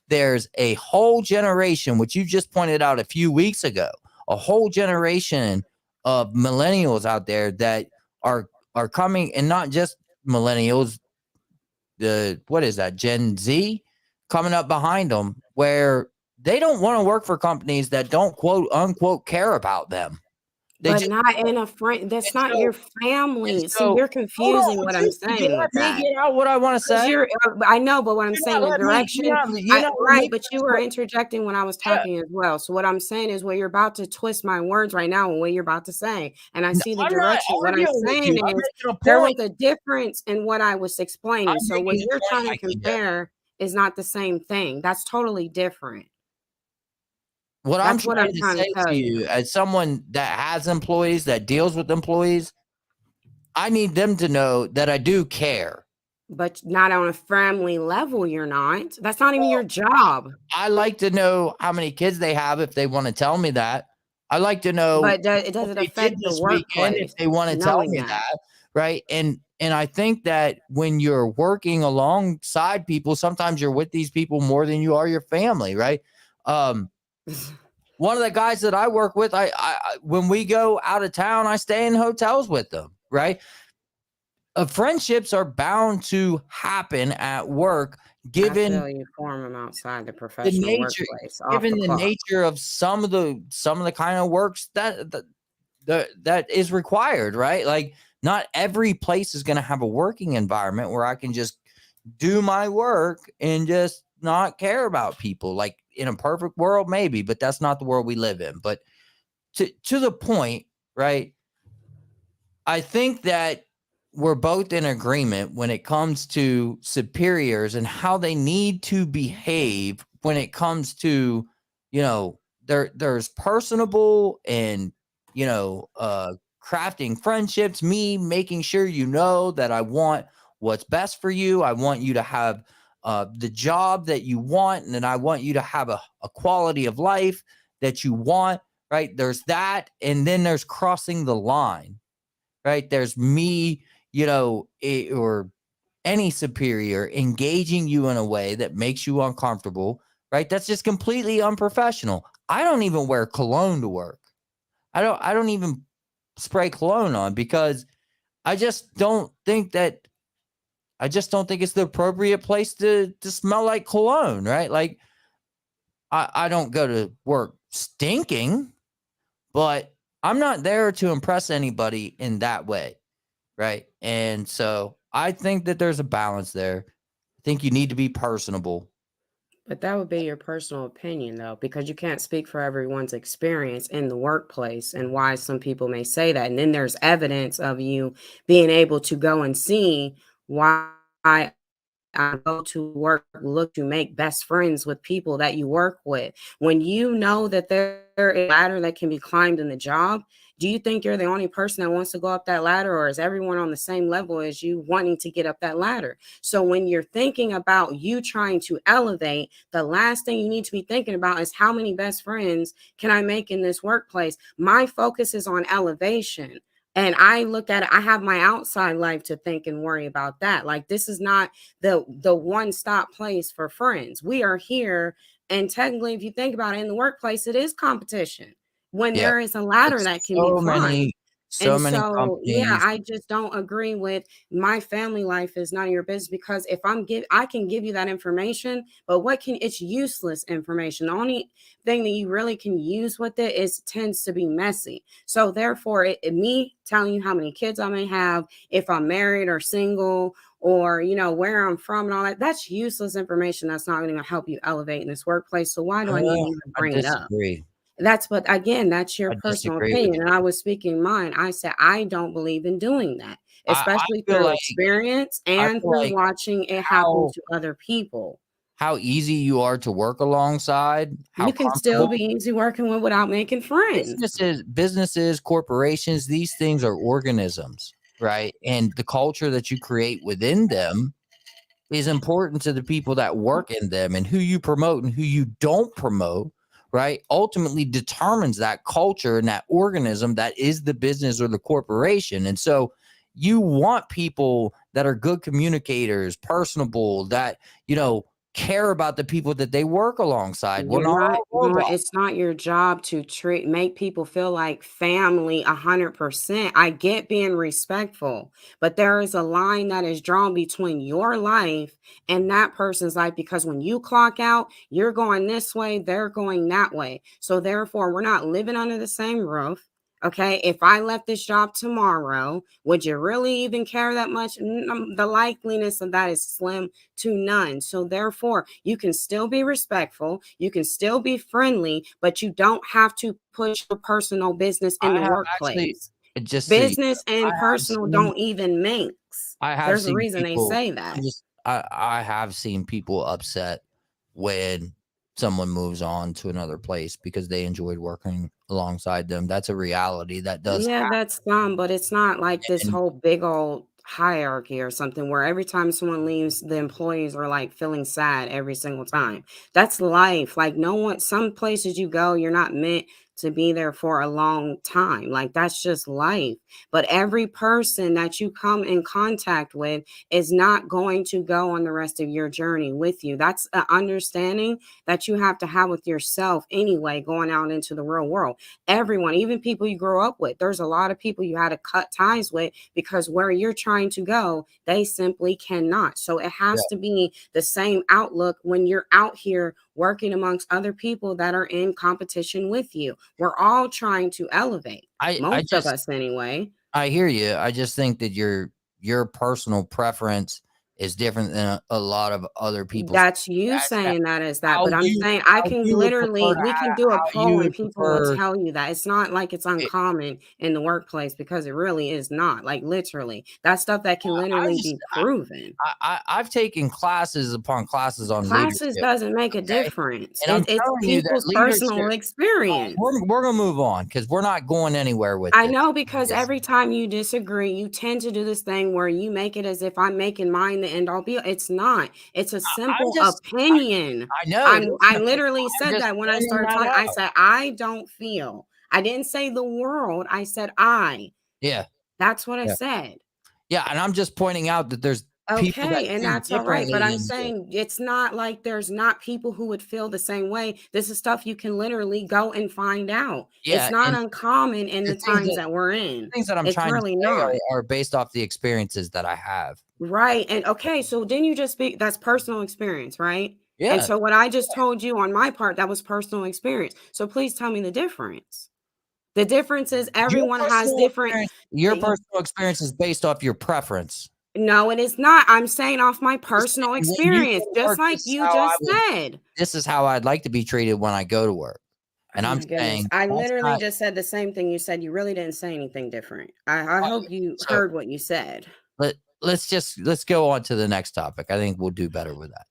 there's a whole generation, which you just pointed out a few weeks ago, a whole generation of millennials out there that are coming, and not just millennials, what is that, Gen Z coming up behind them, where they don't want to work for companies that don't quote unquote care about them. But not in a friend. That's not your family. See, you're confusing what I'm saying with that. Get out what I want to say. I know, but what I'm saying, the direction, right? But you were interjecting interjecting when I was talking as well. So what I'm saying is, where you're about to twist my words right now, and what you're about to say, and I see the direction. What I'm saying is, there was a difference in what I was explaining. So what you're trying to compare is not the same thing. That's totally different. What I'm trying to trying say to tell to you. you, as someone that has employees, that deals with employees, I need them to know that I do care. But not on a family level, you're not. That's not even your job. I like to know how many kids they have if they want to tell me that. I like to know But it what doesn't they affect did the this weekend workplace, if they want to tell knowing me that. that, right? And I think that when you're working alongside people, sometimes you're with these people more than you are your family, right? One of the guys that I work with, I when we go out of town, I stay in hotels with them, right? Friendships are bound to happen at work, given I feel you form them outside the the professional nature, workplace, off given the the clock. nature of some of the kind of works that is required, right? Like, not every place is going to have a working environment where I can just do my work and just not care about people. Like, in a perfect world, maybe, but that's not the world we live in. But to the point, right? I think that we're both in agreement when it comes to superiors and how they need to behave when it comes to, there's personable and, crafting friendships, me making sure that I want what's best for you. I want you to have the job that you want, and then I want you to have a quality of life that you want, right? There's that, and then there's crossing the line, right? There's me, or any superior engaging you in a way that makes you uncomfortable, right? That's just completely unprofessional. I don't even wear cologne to work. I don't even spray cologne on because I just don't think it's the appropriate place to smell like cologne, right? Like I don't go to work stinking, but I'm not there to impress anybody in that way, right? And so I think that there's a balance there. I think you need to be personable. But that would be your personal opinion, though, because you can't speak for everyone's experience in the workplace and why some people may say that. And then there's evidence of you being able to go and see why I go to work, look to make best friends with people that you work with. When you know that there is a ladder that can be climbed in the job, do you think you're the only person that wants to go up that ladder, or is everyone on the same level as you wanting to get up that ladder? So when you're thinking about you trying to elevate, the last thing you need to be thinking about is how many best friends can I make in this workplace? My focus is on elevation. And I look at it, I have my outside life to think and worry about that. Like, this is not the one-stop place for friends. We are here, and technically, if you think about it, in the workplace, it is competition when Yeah. there is a ladder It's that can be climbed. so And many so, yeah, companies. I just don't agree with my family life is none of your business, because if I can give you that information, but it's useless information. The only thing that you really can use with it tends to be messy. So therefore, me telling you how many kids I may have, if I'm married or single, or where I'm from and all that, that's useless information. That's not going to help you elevate in this workplace. So why do I need to even I bring it up? disagree. But again, that's your I personal disagree with opinion. And you. I was speaking mine. I said, I don't believe in doing that, I especially feel through like experience I and feel through like watching it happen how to other people. how easy you are to work alongside, how You can still comfortable be easy working with without making friends. businesses, corporations, these things are organisms, right? And the culture that you create within them is important to the people that work in them, and who you promote and who you don't promote, right? Ultimately determines that culture and that organism that is the business or the corporation. And so you want people that are good communicators, personable, that, care about the people that they work alongside. We're not all robots. It's not your job to make people feel like family 100%. I get being respectful, but there is a line that is drawn between your life and that person's life, because when you clock out, you're going this way, they're going that way. So therefore, we're not living under the same roof. Okay, if I left this job tomorrow, would you really even care that much? The likeliness of that is slim to none. So therefore, you can still be respectful, you can still be friendly, but you don't have to push your personal business in I the have actually, workplace. just so you Business know, and personal don't even mix. I have There's a seen reason they people. say that. I have seen people upset when someone moves on to another place because they enjoyed working alongside them. That's a reality that does Yeah, that's some, but it's not like this happen. whole big old hierarchy or something where every time someone leaves, the employees are like feeling sad every single time. That's life. Like, no one, some places you go, you're not meant to be there for a long time. Like, that's just life. But every person that you come in contact with is not going to go on the rest of your journey with you. That's an understanding that you have to have with yourself anyway, going out into the real world. Everyone, even people you grow up with, there's a lot of people you had to cut ties with because where you're trying to go, they simply cannot. So it has to be the same outlook when you're out here working amongst other people that are in competition with you. We're all trying to elevate, I most of just us anyway. I hear you. I just think that your personal preference is different than a lot of other people's. That's you That's saying that is that, how but I'm you saying I how can you would prefer literally, to we can do a how you poll and would people will prefer tell you that. It's not like it's it. uncommon in the workplace, because it really is not. Like, literally, that's stuff that can I literally just be proven. I've taken classes upon classes on Classes leadership, doesn't make a okay? difference. And I'm It's telling you that people's personal leadership. experience. We're gonna move on because we're not going anywhere with I this. know, because Is every time you disagree, you tend to do this thing where you make it as if I'm making mine the end all be. It's not. It's a I'm simple just opinion. I know it I isn't. literally I'm said just that when I pointing started that talking. I out. said I don't feel. I didn't say the world. I said I. Yeah, That's what I yeah. said. Yeah, and I'm just pointing out that people that Okay, and think that's all right. But differently I'm than you. saying it's not like there's not people who would feel the same way. This is stuff you can literally go and find out. It's Yeah, not and uncommon in the the times that we're in. things that I'm It's trying to really say not. are based off the experiences that I have. Right. And okay, so then you just speak that's personal experience, right? And Yeah. so what I just told you on my part, that was personal experience. So please tell me the difference. The difference is everyone has different. Your personal experience is based off your preference. No, it is not. I'm saying off my Just personal saying when you experience, go to just work, like you just said. this is how I'd like to be treated when I go to work. And Oh I'm my goodness. saying I that's literally not just said the same thing you said. You really didn't say anything different. I hope you so heard what you said. let's go on to the next topic. I think we'll do better with that.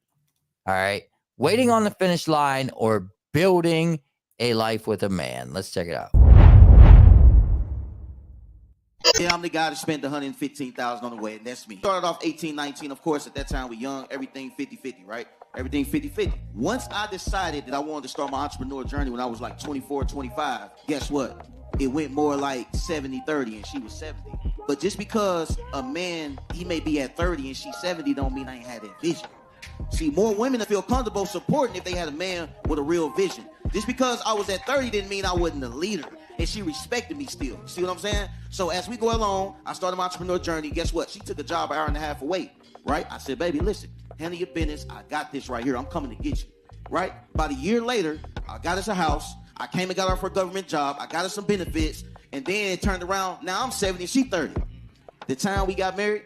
All right. Waiting on the finish line or building a life with a man. Let's check it out. Yeah, I'm the guy that spent $115,000 on the wedding. That's me. Started off 18, 19. Of course, at that time, we're young. Everything 50-50, right? Everything 50-50. Once I decided that I wanted to start my entrepreneur journey when I was like 24, 25, guess what? It went more like 70-30, and she was 70. But just because a man, he may be at 30 and she's 70, don't mean I ain't had that vision. See, more women feel comfortable supporting if they had a man with a real vision. Just because I was at 30 didn't mean I wasn't a leader. And she respected me still. See what I'm saying? So as we go along, I started my entrepreneur journey. Guess what? She took a job an hour and a half away, right? I said, baby, listen, handle your business. I got this right here. I'm coming to get you, right? About a year later, I got us a house. I came and got her for a government job. I got her some benefits. And then it turned around. Now I'm 70 and she 30. The time we got married,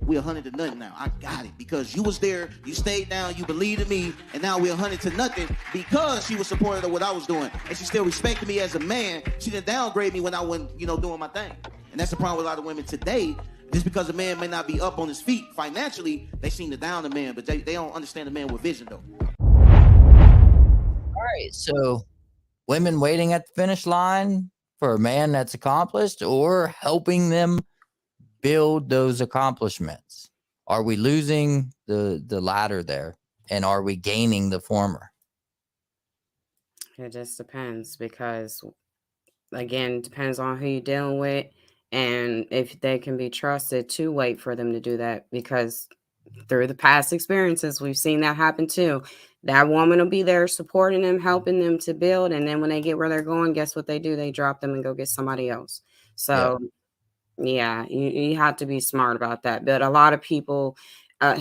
we're 100 to nothing now. I got it because you was there, you stayed down, you believed in me, and now we're 100 to nothing because she was supportive of what I was doing. And she still respected me as a man. She didn't downgrade me when I wasn't, doing my thing. And that's the problem with a lot of women today. Just because a man may not be up on his feet financially, they seem to down the man, but they don't understand the man with vision, though. All right. So women waiting at the finish line for a man that's accomplished or helping them build those accomplishments. Are we losing the latter there, and are we gaining the former? It just depends because, again, it depends on who you're dealing with and if they can be trusted to wait for them to do that. Because through the past experiences, we've seen that happen too. That woman will be there supporting them, helping them to build. And then when they get where they're going, guess what they do? They drop them and go get somebody else. So, yeah, you have to be smart about that. But a lot of people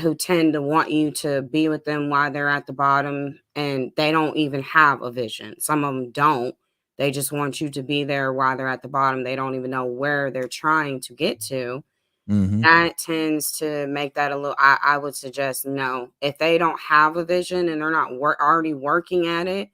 who tend to want you to be with them while they're at the bottom and they don't even have a vision. Some of them don't. They just want you to be there while they're at the bottom. They don't even know where they're trying to get to. Mm-hmm. That tends to make that a little, I would suggest no. If they don't have a vision and they're not already working at it,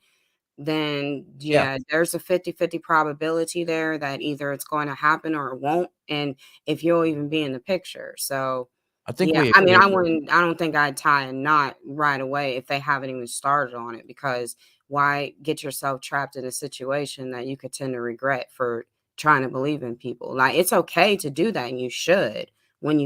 then yeah, there's a 50-50 probability there that either it's going to happen or it won't. And if you'll even be in the picture. So I think yeah, we I mean, agree. I don't think I'd tie a knot right away if they haven't even started on it, because why get yourself trapped in a situation that you could tend to regret for trying to believe in people? Like, it's okay to do that and you should when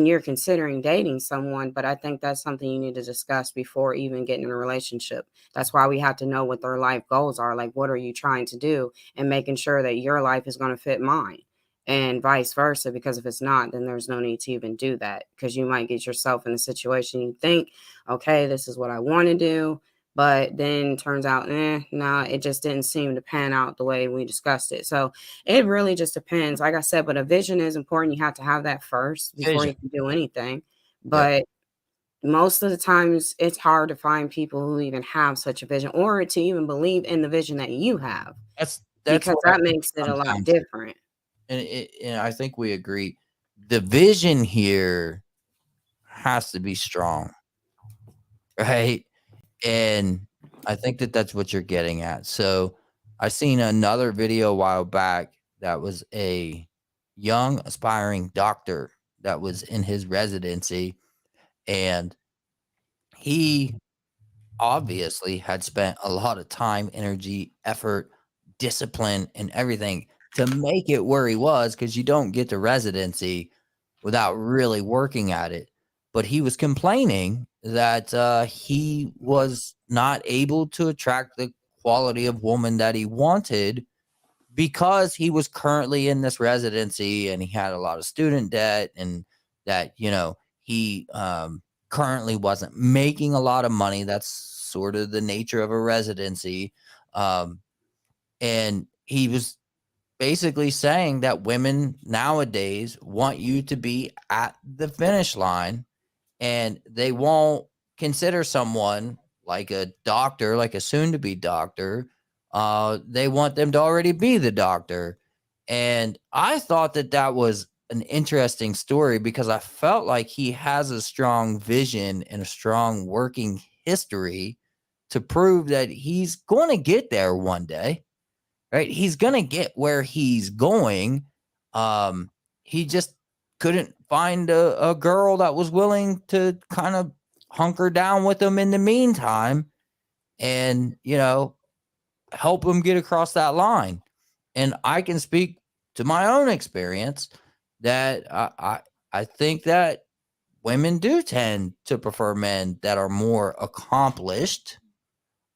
you're considering dating someone, but I think that's something you need to discuss before even getting in a relationship. That's why we have to know what their life goals are. Like, what are you trying to do, and making sure that your life is going to fit mine and vice versa. Because if it's not, then there's no need to even do that, because you might get yourself in a situation you think, okay, this is what I want to do. But then turns out, no, it just didn't seem to pan out the way we discussed it. So it really just depends. Like I said, but a vision is important. You have to have that first before you can do anything. But most of the times it's hard to find people who even have such a vision or to even believe in the vision that you have. That's Because what that makes it a lot different. And I think we agree. The vision here has to be strong, right? And I think that's what you're getting at. So I seen another video a while back that was a young aspiring doctor that was in his residency, and he obviously had spent a lot of time, energy, effort, discipline, and everything to make it where he was, because you don't get to residency without really working at it. But he was complaining that he was not able to attract the quality of woman that he wanted because he was currently in this residency and he had a lot of student debt and that, he currently wasn't making a lot of money. That's sort of the nature of a residency. And he was basically saying that women nowadays want you to be at the finish line, and they won't consider someone like a doctor, like a soon-to-be doctor. They want them to already be the doctor. And I thought that was an interesting story because I felt like he has a strong vision and a strong working history to prove that he's going to get there one day, right? He's going to get where he's going. He just couldn't find a girl that was willing to kind of hunker down with him in the meantime and, help him get across that line. And I can speak to my own experience that I think that women do tend to prefer men that are more accomplished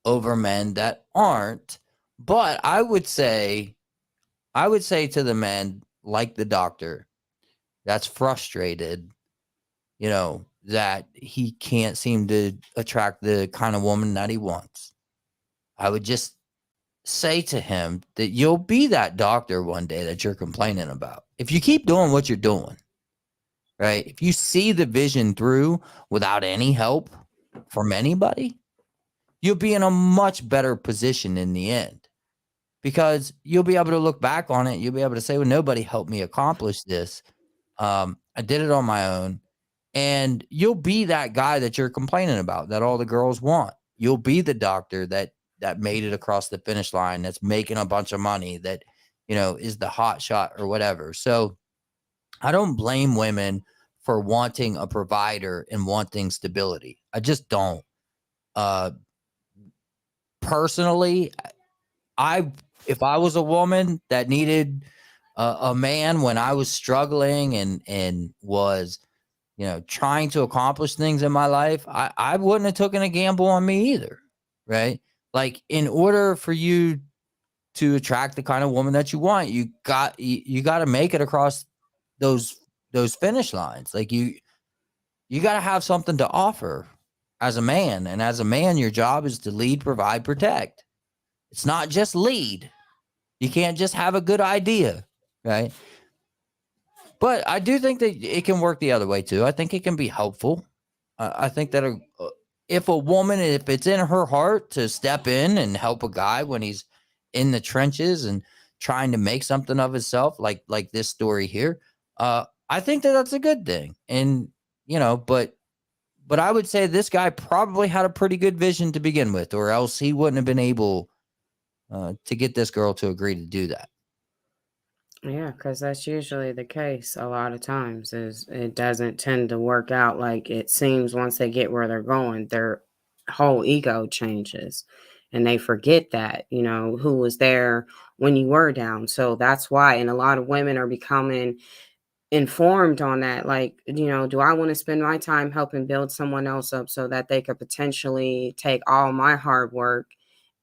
over men that aren't. But I would say to the men like the doctor that's frustrated, that he can't seem to attract the kind of woman that he wants. I would just say to him that you'll be that doctor one day that you're complaining about. If you keep doing what you're doing, right? If you see the vision through without any help from anybody, you'll be in a much better position in the end, because you'll be able to look back on it. You'll be able to say, well, nobody helped me accomplish this. I did it on my own. And you'll be that guy that you're complaining about, that all the girls want. You'll be the doctor that made it across the finish line, that's making a bunch of money, that, is the hot shot or whatever. So I don't blame women for wanting a provider and wanting stability. I just don't. Personally, if I was a woman that needed a man when I was struggling and was, trying to accomplish things in my life, I wouldn't have taken a gamble on me either, right? Like, in order for you to attract the kind of woman that you want, you got to make it across those finish lines. Like, you got to have something to offer as a man, and as a man, your job is to lead, provide, protect. It's not just lead. You can't just have a good idea, right? But I do think that it can work the other way too. I think it can be helpful. I think that if a woman, if it's in her heart to step in and help a guy when he's in the trenches and trying to make something of himself, like this story here, I think that that's a good thing. And, but I would say this guy probably had a pretty good vision to begin with, or else he wouldn't have been able to get this girl to agree to do that. Yeah, because that's usually the case a lot of times, is it doesn't tend to work out like it seems. Once they get where they're going, their whole ego changes and they forget that, who was there when you were down. So that's why, and a lot of women are becoming informed on that. Like, do I want to spend my time helping build someone else up so that they could potentially take all my hard work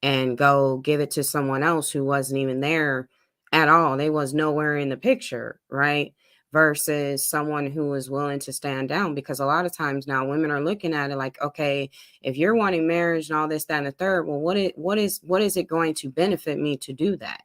and go give it to someone else who wasn't even there at all? They was nowhere in the picture, right? Versus someone who was willing to stand down. Because a lot of times now women are looking at it like, okay, if you're wanting marriage and all this, that, and the third, well, what is it going to benefit me to do that?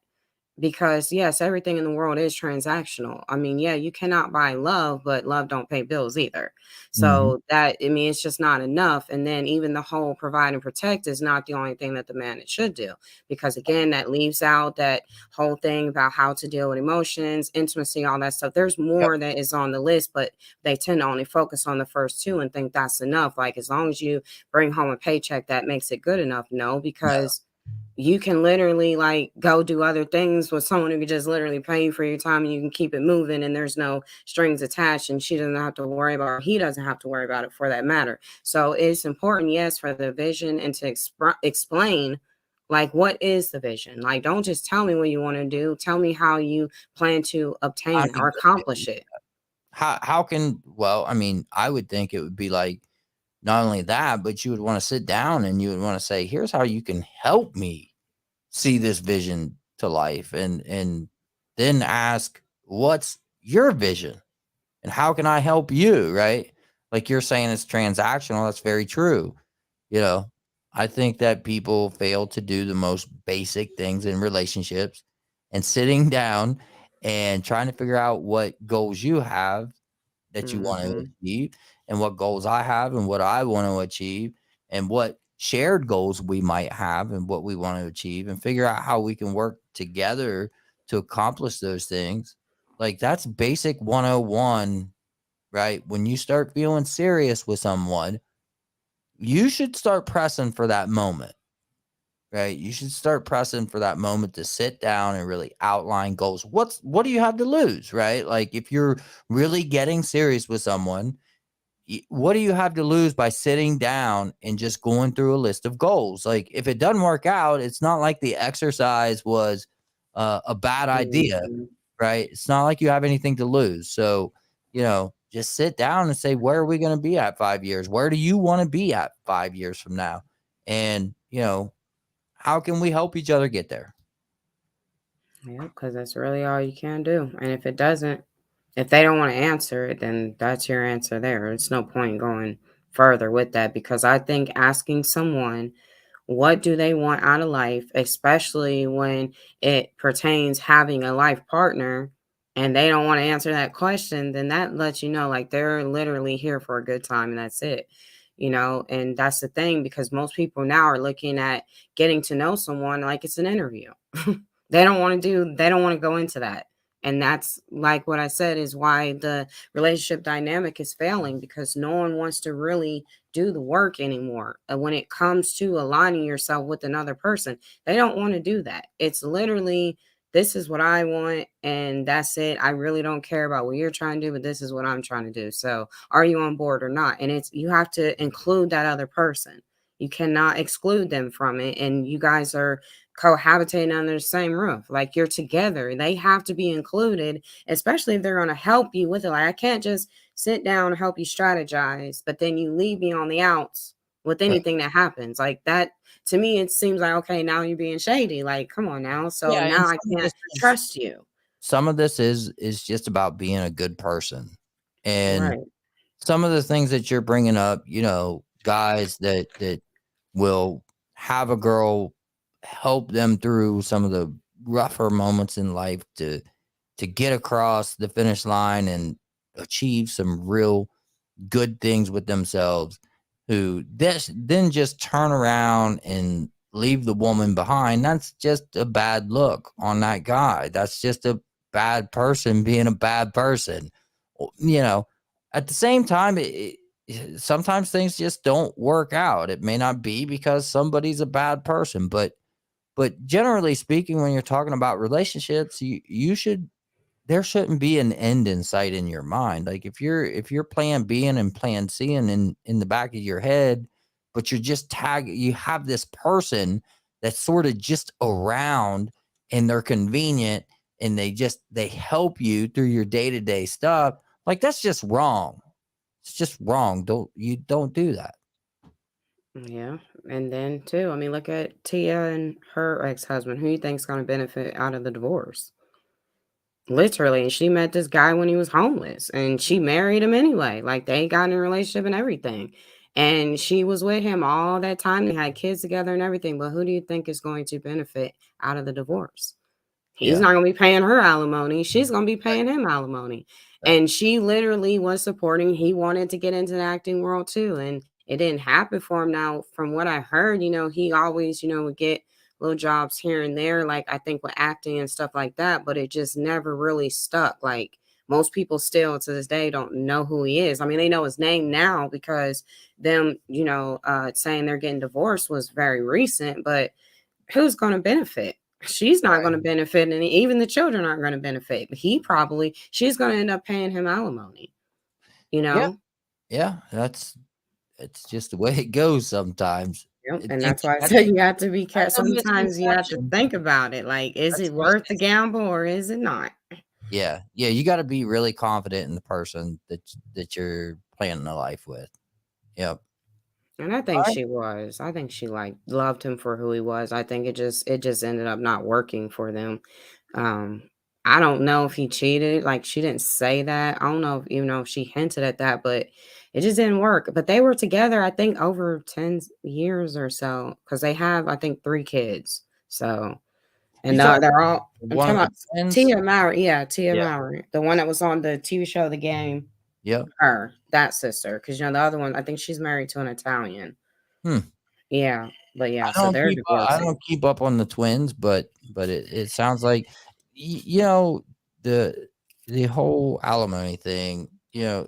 Because yes, everything in the world is transactional. I mean, yeah, you cannot buy love, but love don't pay bills either. So that, I mean, it's just not enough. And then even the whole provide and protect is not the only thing that the man should do, because again, that leaves out that whole thing about how to deal with emotions, intimacy, all that stuff. There's more that is on the list, but they tend to only focus on the first two and think that's enough. Like, as long as you bring home a paycheck, that makes it good enough. No, because you can literally like go do other things with someone who can just literally pay you for your time, and you can keep it moving and there's no strings attached, and she doesn't have to worry about, or he doesn't have to worry about it for that matter. So it's important, yes, for the vision and to explain, like, what is the vision? Like, don't just tell me what you want to do. Tell me how you plan to obtain or accomplish it. How can, well, I mean, I would think it would be like, not only that, but you would want to sit down and you would want to say, here's how you can help me see this vision to life. And then ask, what's your vision? and how can I help you, right? Like you're saying it's transactional. That's very true. You know, I think that people fail to do the most basic things in relationships, and sitting down and trying to figure out what goals you have that you want to achieve, and what goals I have and what I want to achieve, and what shared goals we might have and what we want to achieve, and figure out how we can work together to accomplish those things. Like that's basic 101, right? When you start feeling serious with someone, you should start pressing for that moment, right? You should start pressing for that moment to sit down and really outline goals. What do you have to lose, right? Like if you're really getting serious with someone, what do you have to lose by sitting down and just going through a list of goals? Like if it doesn't work out, it's not like the exercise was a bad idea, right? It's not like you have anything to lose. So, just sit down and say, where are we going to be at 5 years? Where do you want to be at 5 years from now? And, how can we help each other get there? Yeah, because that's really all you can do. And if they don't want to answer it, then that's your answer there. It's no point going further with that, because I think asking someone what do they want out of life, especially when it pertains having a life partner, and they don't want to answer that question, then that lets you know like they're literally here for a good time and that's it. And that's the thing, because most people now are looking at getting to know someone like it's an interview. They don't want to go into that. And that's like what I said is why the relationship dynamic is failing, because no one wants to really do the work anymore. And when it comes to aligning yourself with another person, they don't want to do that. It's literally, this is what I want and that's it. I really don't care about what you're trying to do, but this is what I'm trying to do. So are you on board or not? And you have to include that other person. You cannot exclude them from it. And you guys are cohabitating under the same roof. Like you're together. They have to be included, especially if they're going to help you with it. Like I can't just sit down and help you strategize, but then you leave me on the outs with anything that happens. Like that, to me, it seems like, okay, now you're being shady. Like, come on now. So Yeah, now I can't trust you. Some of this is just about being a good person. And Right. some of the things that you're bringing up, guys that will have a girl help them through some of the rougher moments in life to get across the finish line and achieve some real good things with themselves, who then just turn around and leave the woman behind. That's just a bad look on that guy. That's just a bad person being a bad person. At the same time, sometimes things just don't work out. It may not be because somebody's a bad person, but generally speaking, when you're talking about relationships, there shouldn't be an end in sight in your mind. Like if you're plan B and plan C in the back of your head, but you have this person that's sort of just around and they're convenient and they help you through your day-to-day stuff. Like that's just wrong. It's just wrong. Don't do that. Yeah. And then too, I mean, look at Tia and her ex-husband. Who you think's going to benefit out of the divorce? Literally. And she met this guy when he was homeless and she married him anyway. Like they got in a relationship and everything. And she was with him all that time. They had kids together and everything. But who do you think is going to benefit out of the divorce? He's Yeah. not going to be paying her alimony. She's going to be paying him alimony. Right. And she literally was supporting. He wanted to get into the acting world too. And it didn't happen for him. Now, from what I heard, he always, would get little jobs here and there, like I think with acting and stuff like that, but it just never really stuck. Like most people still to this day don't know who he is. I mean, they know his name now because them, saying they're getting divorced was very recent, but who's going to benefit? She's not going to benefit, and even the children aren't going to benefit. She's going to end up paying him alimony. Yeah, it's just the way it goes sometimes. Yep, and that's why I said you have to be careful. Sometimes you have to think about it. Like, is it worth the gamble or is it not? Yeah, you got to be really confident in the person that you're planning a life with. Yep. And I think she was. I think she loved him for who he was. I think it just ended up not working for them. I don't know if he cheated. Like she didn't say that. I don't know if if she hinted at that, but it just didn't work. But they were together, I think, over 10 years or so, because they have, I think, 3 kids. So, You and talking they're all. I'm one talking of the about twins? Tia Mowry. Yeah, Tia Yeah. Mowry, the one that was on the TV show The Game. Yep. Her, that sister, because the other one, I think she's married to an Italian. Hmm. Yeah, but yeah, so they're I divorcing. don't keep up on the twins, but it sounds like the whole alimony thing. I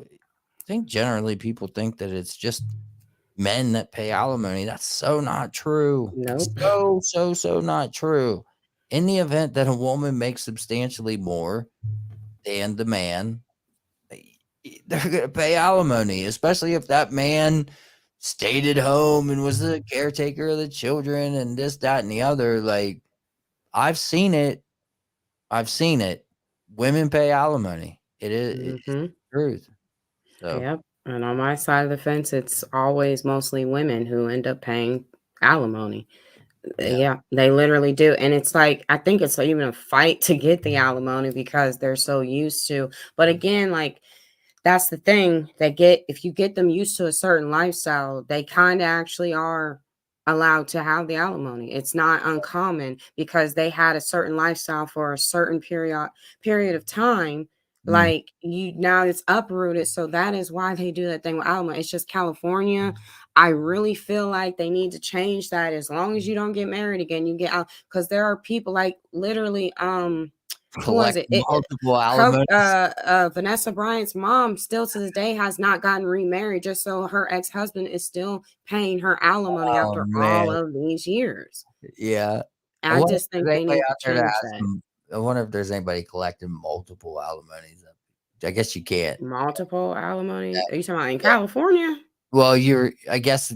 think generally people think that it's just men that pay alimony. That's so not true. Nope. So not true. In the event that a woman makes substantially more than the man, they're gonna pay alimony, especially if that man stayed at home and was the caretaker of the children and this, that, and the other. Like, I've seen it. Women pay alimony. It's the Mhm. truth. So Yep. And on my side of the fence, it's always mostly women who end up paying alimony. yeah. Yeah, they literally do. And it's like, I think it's even a fight to get the alimony because they're so used to. But again, like, that's the thing. If you get them used to a certain lifestyle, they kind of actually are allowed to have the alimony. It's not uncommon because they had a certain lifestyle for a certain period of time. Mm. Like you now it's uprooted. So that is why they do that thing with alimony. It's just California. I really feel like they need to change that. As long as you don't get married again, you get out, because there are people like literally who was Collect it? multiple alimonies. Vanessa Bryant's mom still to this day has not gotten remarried, just so her ex-husband is still paying her alimony Oh after man, all of these years. yeah. I I wonder if just think there's they anybody need to out there that change has that. them. I wonder if there's anybody collecting multiple alimonies. I guess you can't. Multiple alimony. Are you talking about in Yeah. California? Well, I guess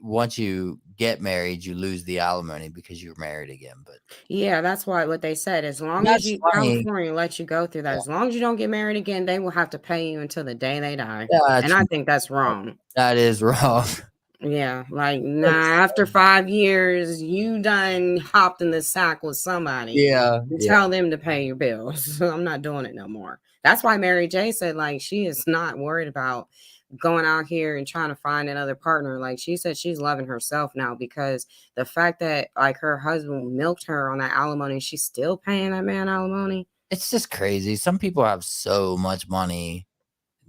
once you get married, you lose the alimony because you're married again. But Yeah, that's what they said. As long as that's you funny. California lets you go through that, Yeah, as long as you don't get married again, they will have to pay you until the day they die. And that's I think that's wrong. that is wrong. Yeah, like nah, after 5 years, you done hopped in the sack with somebody. Yeah, And yeah. tell them to pay your bills. I'm not doing it no more. That's why Mary J said like she is not worried about going out here and trying to find another partner. Like she said she's loving herself now because the fact that like her husband milked her on that alimony, she's still paying that man alimony. It's just crazy. Some people have so much money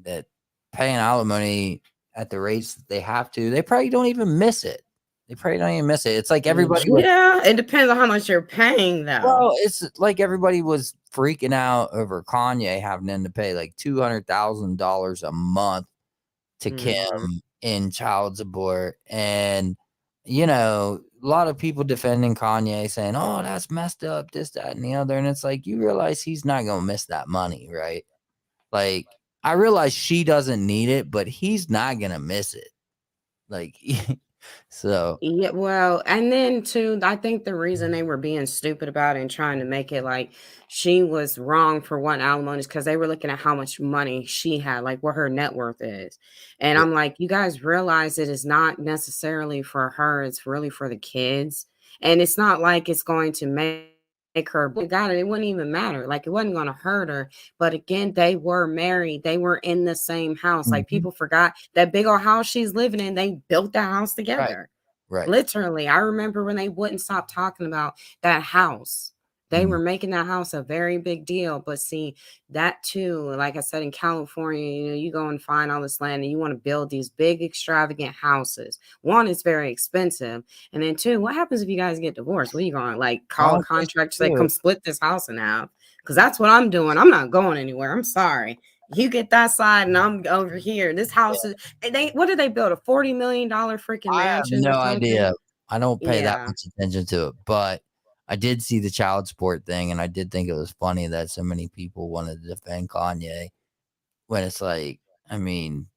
that paying alimony at the rates that they have to, they probably don't even miss it. It's like everybody was, Yeah, it depends on how much you're paying though. it's like everybody was freaking out over Kanye having to pay like $200,000 a month to Mhm. Kim in child support. And, a lot of people defending Kanye saying, oh, that's messed up, this, that, and the other. And it's like, you realize he's not going to miss that money, right? Like, I realize she doesn't need it, but he's not going to miss it. Like, so. Yeah, well, and then too, I think the reason they were being stupid about it and trying to make it like she was wrong for one alimony is because they were looking at how much money she had, like what her net worth is. And Yeah. I'm like, you guys realize it is not necessarily for her, it's really for the kids. And it's not like it's going to make her got it. It wouldn't even matter. Like it wasn't going to hurt her. But again, they were married. They were in the same house. Like Mhm. people forgot that big old house she's living in. They built that house Right. together. Right. Literally, I remember when they wouldn't stop talking about that house. They Mm. were making that house a very big deal. But see, that too, like I said, in California, you go and find all this land and you want to build these big, extravagant houses. One, it's very expensive. And then two, what happens if you guys get divorced? What are you going to like call a Oh, yes, contract to say, sure. come split this house in half? Because that's what I'm doing. I'm not going anywhere. I'm sorry. You get that side and I'm over here. This house is what did they build? A $40 million freaking I have mansion or no something? idea. I don't pay that Yeah. much attention to it, but I did see the child support thing, and I did think it was funny that so many people wanted to defend Kanye when it's like, I mean,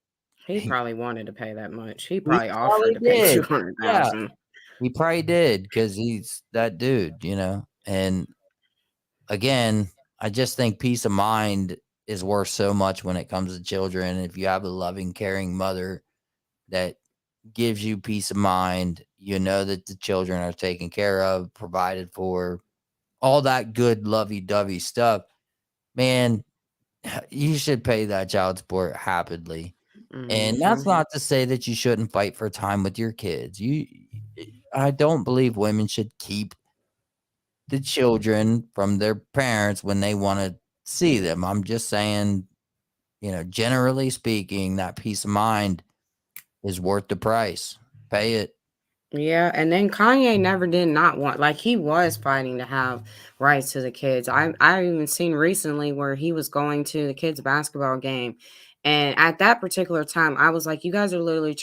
He he, probably wanted to pay that much. He he probably offered probably to pay did. Yeah, 200,000. he probably did because he's that dude, And again, I just think peace of mind is worth so much when it comes to children. If you have a loving, caring mother that gives you peace of mind, that the children are taken care of, provided for, all that good lovey-dovey stuff, man, you should pay that child support happily. And that's not to say that you shouldn't fight for time with your kids. I don't believe women should keep the children from their parents when they want to see them. I'm just saying, generally speaking, that peace of mind is worth the price. Pay it. Yeah, and then Kanye never did not want, like, he was fighting to have rights to the kids. I even seen recently where he was going to the kids' basketball game, and at that particular time, I was like, you guys are literally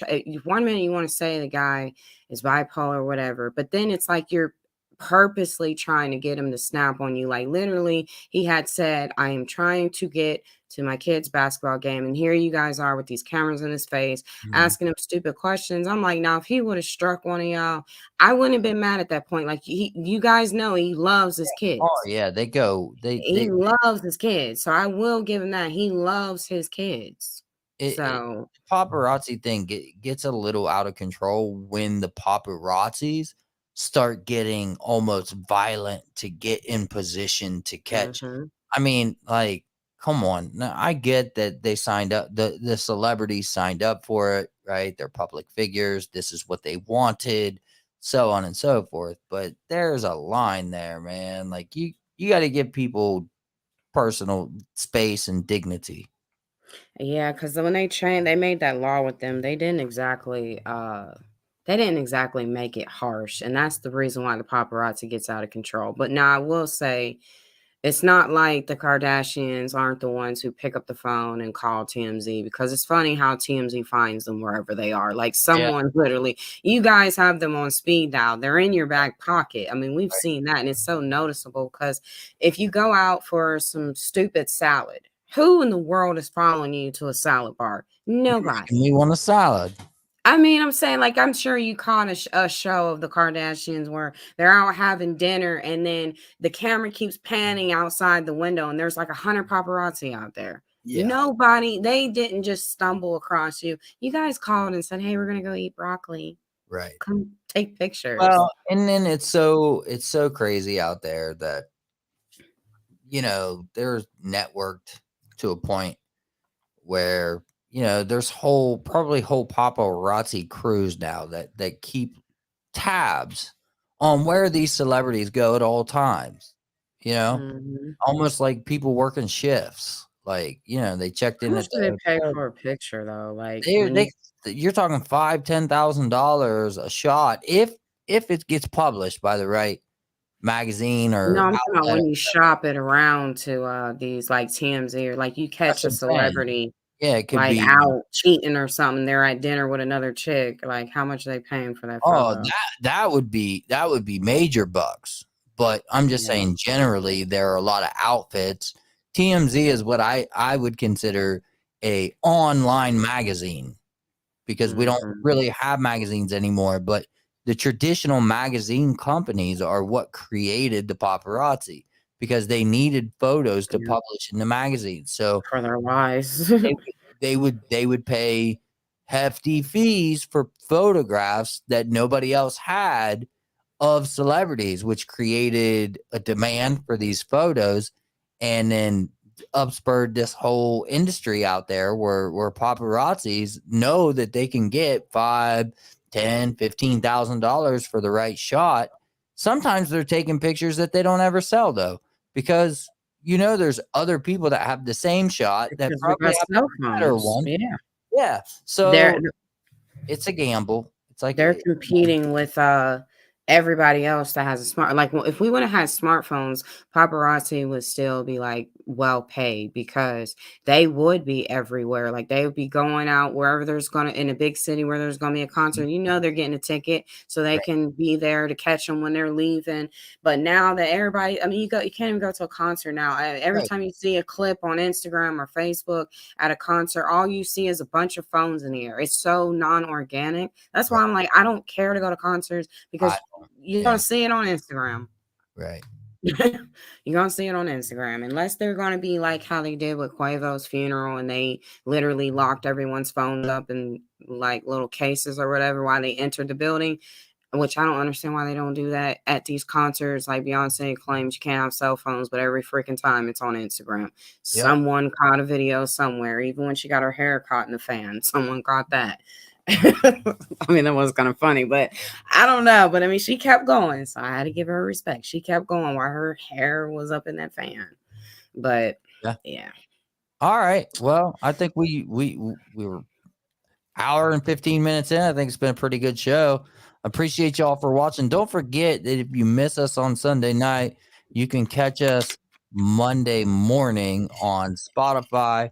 one minute you want to say the guy is bipolar or whatever, but then it's like you're purposely trying to get him to snap on you. Like, literally, he had said, I am trying to get to my kid's basketball game, and here you guys are with these cameras in his face asking him stupid questions. I'm like, now if he would have struck one of y'all, I wouldn't have been mad at that point. Like, you guys know he loves his kids. Oh yeah, they Loves his kids, so I will give him that. He loves his kids. The paparazzi thing gets a little out of control when the paparazzis start getting almost violent to get in position to catch. I mean, like, come on. Now, I get that they signed up, the celebrities signed up for it, right? They're public figures. This is what they wanted, so on and so forth. But there's a line there, man. Like, you got to give people personal space and dignity. Yeah, because when they made that law with them, they didn't exactly make it harsh. And that's the reason why the paparazzi gets out of control. But now I will say, it's not like the Kardashians aren't the ones who pick up the phone and call TMZ, because it's funny how TMZ finds them wherever they are. Like, someone literally, you guys have them on speed dial. They're in your back pocket. I mean, we've seen that, and it's so noticeable because if you go out for some stupid salad, who in the world is following you to a salad bar? Nobody. You want a salad. I mean, I'm saying, like, I'm sure you caught a show of the Kardashians where they're out having dinner and then the camera keeps panning outside the window and there's like 100 paparazzi out there. Yeah. Nobody, they didn't just stumble across you. You guys called and said, hey, we're going to go eat broccoli. Right. Come take pictures. Well, and then it's so crazy out there that, they're networked to a point where, there's probably whole paparazzi crews now that keep tabs on where these celebrities go at all times, almost like people working shifts. Like, they checked in. How much do they pay for a picture though? Like, you're talking $5,000-$10,000 a shot if it gets published by the right magazine or no, I'm talking about when you shop it around to these like TMZ, or like you catch a celebrity. Yeah, it could like be out cheating or something. They're at dinner with another chick. Like, how much are they paying for that photo? that would be major bucks. But I'm just saying, generally, there are a lot of outfits. TMZ is what I would consider a online magazine, because we don't really have magazines anymore. But the traditional magazine companies are what created the paparazzi, because they needed photos to publish in the magazine. So for their lives, they would pay hefty fees for photographs that nobody else had of celebrities, which created a demand for these photos, and then upspurred this whole industry out there where paparazzis know that they can get $5,000, $10,000, $15,000 for the right shot. Sometimes they're taking pictures that they don't ever sell, though, because there's other people that have the same shot that probably have a better one. Yeah. So it's a gamble. It's like they're competing with everybody else that has a smart. Like, well, if we would have had smartphones, paparazzi would still be like well paid, because they would be everywhere. Like, they would be going out wherever there's in a big city where there's gonna be a concert. They're getting a ticket so they can be there to catch them when they're leaving. But now that everybody, I mean, you can't even go to a concert now. Every time you see a clip on Instagram or Facebook at a concert, all you see is a bunch of phones in the air. It's so non-organic. That's why I'm like, I don't care to go to concerts, because you're gonna see it on Instagram. Right. You're gonna see it on Instagram, unless they're gonna be like how they did with Quavo's funeral, and they literally locked everyone's phones up in like little cases or whatever while they entered the building. which I don't understand why they don't do that at these concerts. Like Beyonce claims you can't have cell phones, but every freaking time it's on Instagram. Someone caught a video somewhere. Even when she got her hair caught in the fan, someone caught that. I mean, that was kind of funny, but I don't know. But I mean, she kept going, so I had to give her respect. She kept going while her hair was up in that fan. But yeah. All right. Well, I think we were hour and 15 minutes in. I think it's been a pretty good show. Appreciate y'all for watching. Don't forget that if you miss us on Sunday night, you can catch us Monday morning on Spotify.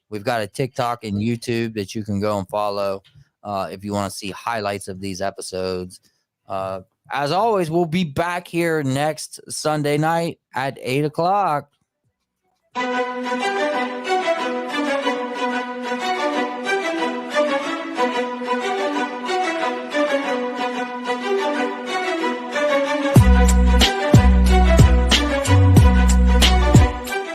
We've got a TikTok and YouTube that you can go and follow if you want to see highlights of these episodes. As always, we'll be back here next Sunday night at 8 o'clock.